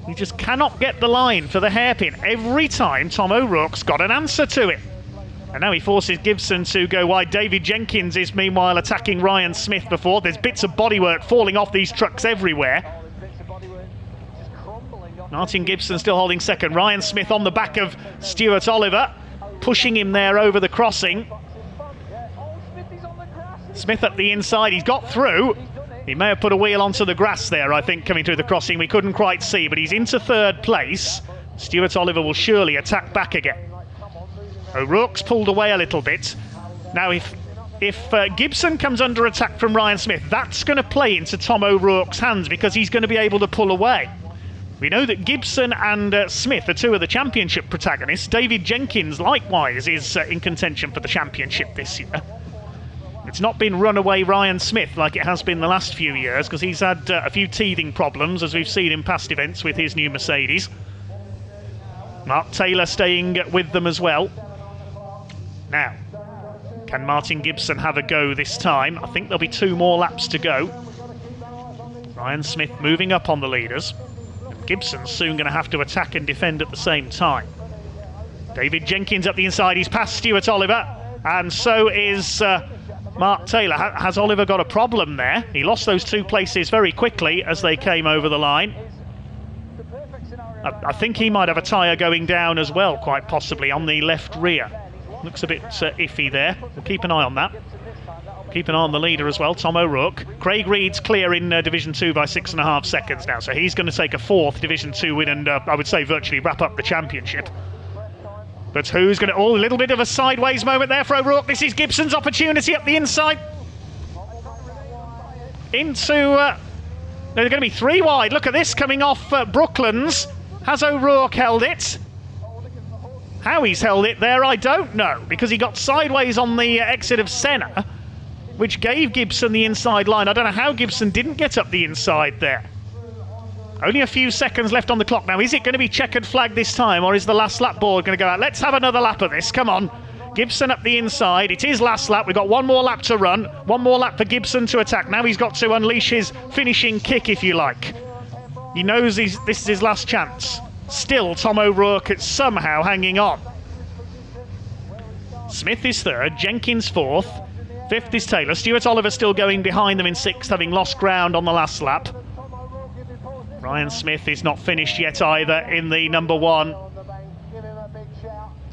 He just cannot get the line for the hairpin. Every time Tom O'Rourke's got an answer to it. And now he forces Gibson to go wide. David Jenkins is meanwhile attacking Ryan Smith before. There's bits of bodywork falling off these trucks everywhere. Martin Gibson still holding second. Ryan Smith on the back of Stuart Oliver, pushing him there over the crossing. Smith at the inside, he's got through. He may have put a wheel onto the grass there, I think, coming through the crossing. We couldn't quite see, but he's into 3rd place. Stuart Oliver will surely attack back again. O'Rourke's pulled away a little bit. Now if Gibson comes under attack from Ryan Smith, that's going to play into Tom O'Rourke's hands because he's going to be able to pull away. We know that Gibson and Smith are 2 of the championship protagonists. David Jenkins, likewise, is in contention for the championship this year. It's not been runaway Ryan Smith like it has been the last few years, because he's had a few teething problems, as we've seen in past events with his new Mercedes. Mark Taylor staying with them as well. Now, can Martin Gibson have a go this time? I think there'll be 2 more laps to go. Ryan Smith moving up on the leaders. Gibson's soon going to have to attack and defend at the same time. David Jenkins up the inside. He's past Stuart Oliver, and so is Mark Taylor. Has Oliver got a problem there? He lost those 2 places very quickly as they came over the line. I think he might have a tyre going down as well, quite possibly, on the left rear. Looks a bit iffy there. We'll keep an eye on that. Keep an eye on the leader as well, Tom O'Rourke. Craig Reed's clear in Division 2 by 6.5 seconds now, so he's going to take a 4th Division 2 win and I would say virtually wrap up the championship. But who's going to... Oh, a little bit of a sideways moment there for O'Rourke. This is Gibson's opportunity up the inside. Into... no, they're going to be 3 wide. Look at this coming off Brooklands. Has O'Rourke held it? How he's held it there, I don't know, because he got sideways on the exit of Senna, which gave Gibson the inside line. I don't know how Gibson didn't get up the inside there. Only a few seconds left on the clock now. Is it going to be checkered flag this time, or is the last lap board going to go out? Let's have another lap of this. Come on. Gibson up the inside. It is last lap. We've got 1 more lap to run. 1 more lap for Gibson to attack. Now he's got to unleash his finishing kick, if you like. He knows this is his last chance. Still, Tom O'Rourke is somehow hanging on. Smith is 3rd. Jenkins 4th. 5th is Taylor. Stuart Oliver still going behind them in 6th, having lost ground on the last lap. Ryan Smith is not finished yet either in the number 1.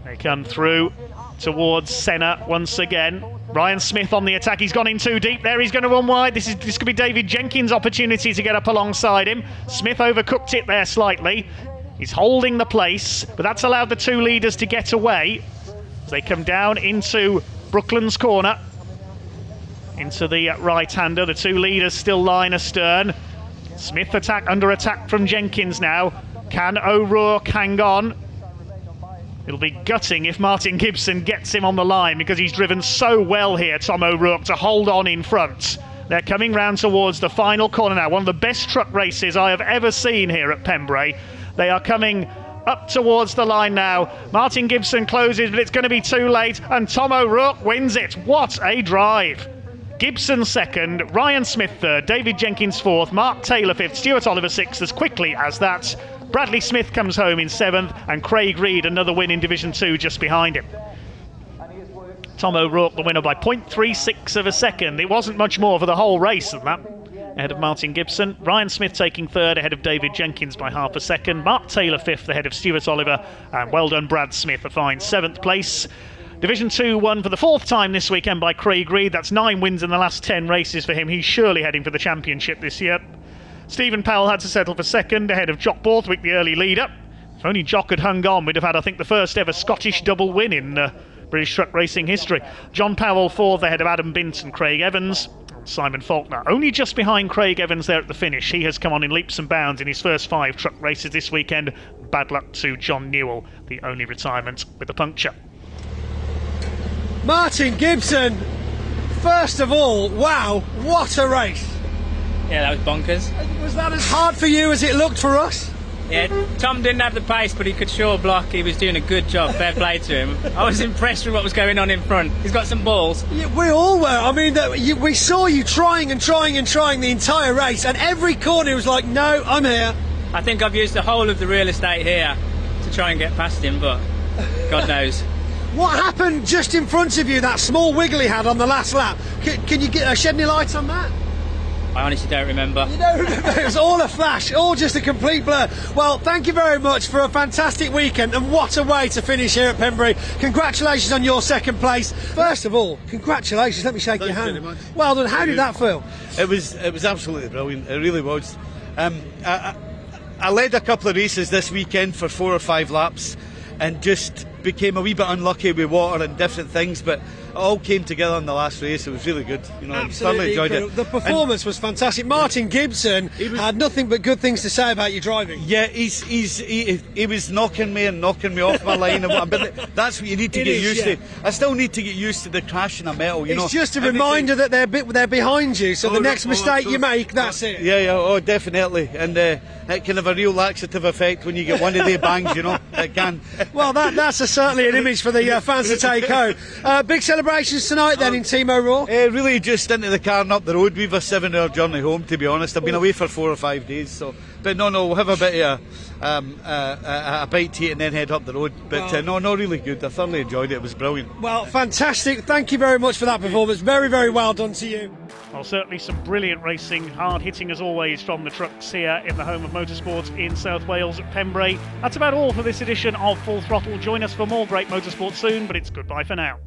They come through towards Senna once again. Ryan Smith on the attack. He's gone in too deep there. He's going to run wide. This could be David Jenkins' opportunity to get up alongside him. Smith overcooked it there slightly. He's holding the place, but that's allowed the 2 leaders to get away. As they come down into Brooklands corner, into the right-hander. The two leaders still line astern. Smith under attack from Jenkins now. Can O'Rourke hang on? It'll be gutting if Martin Gibson gets him on the line, because he's driven so well here, Tom O'Rourke, to hold on in front. They're coming round towards the final corner now. One of the best truck races I have ever seen here at Pembrey. They are coming up towards the line now. Martin Gibson closes, but it's going to be too late, and Tom O'Rourke wins it. What a drive! Gibson second, Ryan Smith third, David Jenkins fourth, Mark Taylor fifth, Stuart Oliver sixth. As quickly as that, Bradley Smith comes home in seventh, and Craig Reed another win in Division 2 just behind him. Tom O'Rourke the winner by 0.36 of a second. It wasn't much more for the whole race than that. Ahead of Martin Gibson. Ryan Smith taking third, ahead of David Jenkins by half a second. Mark Taylor fifth, ahead of Stuart Oliver. And well done Brad Smith, a fine seventh place. Division 2 won for the fourth time this weekend by Craig Reed. That's 9 wins in the last 10 races for him. He's surely heading for the championship this year. Stephen Powell had to settle for second, ahead of Jock Borthwick, the early leader. If only Jock had hung on, we'd have had, I think, the first ever Scottish double win in British truck racing history. John Powell fourth, ahead of Adam Bint and Craig Evans. Simon Faulkner only just behind Craig Evans there at the finish. He has come on in leaps and bounds in his first 5 truck races this weekend. Bad luck to John Newell, the only retirement with a puncture. Martin Gibson, first of all, wow, what a race. Yeah, that was bonkers. Was that as hard for you as it looked for us? Yeah, Tom didn't have the pace, but he could sure block. He was doing a good job. Fair play to him. I was impressed with what was going on in front. He's got some balls. Yeah, we all were. I mean, we saw you trying the entire race, and every corner he was like, no, I'm here. I think I've used the whole of the real estate here to try and get past him, but God knows. What happened just in front of you, that small wiggle he had on the last lap? Can you shed any light on that? I honestly don't remember. You don't remember? It was all a flash, all just a complete blur. Well, thank you very much for a fantastic weekend, and what a way to finish here at Pembrey. Congratulations on your second place. First of all, congratulations. Let me shake your hand. Very much. Well done. How did that feel? It was absolutely brilliant. It really was. I led a couple of races this weekend for 4 or 5 laps, and just became a wee bit unlucky with water and different things, but it all came together in the last race. It was really good. You know, absolutely I thoroughly enjoyed incredible. it. The performance was fantastic. Martin Gibson had nothing but good things to say about you driving. Yeah, he was knocking me off my line, but that's what you need to get used to. I still need to get used to the crashing of metal. It's just a reminder that they're behind you, so the next mistake you make, that's it. Yeah, oh, definitely, and it can have a real laxative effect when you get one of the bangs. You know, it can. Well, that's certainly an image for the fans to take home. Big celebrations tonight then in Team O'Rourke? Really just into the car and up the road. We've a 7-hour journey home, to be honest. I've been away for 4 or 5 days, so. But no, we'll have a bit of a bite to eat and then head up the road. But really good. I thoroughly enjoyed it. It was brilliant. Well, fantastic. Thank you very much for that performance. Very, very well done to you. Well, certainly some brilliant racing, hard hitting as always from the trucks here in the home of motorsport in South Wales at Pembrey. That's about all for this edition of Full Throttle. Join us for more great motorsport soon, but it's goodbye for now.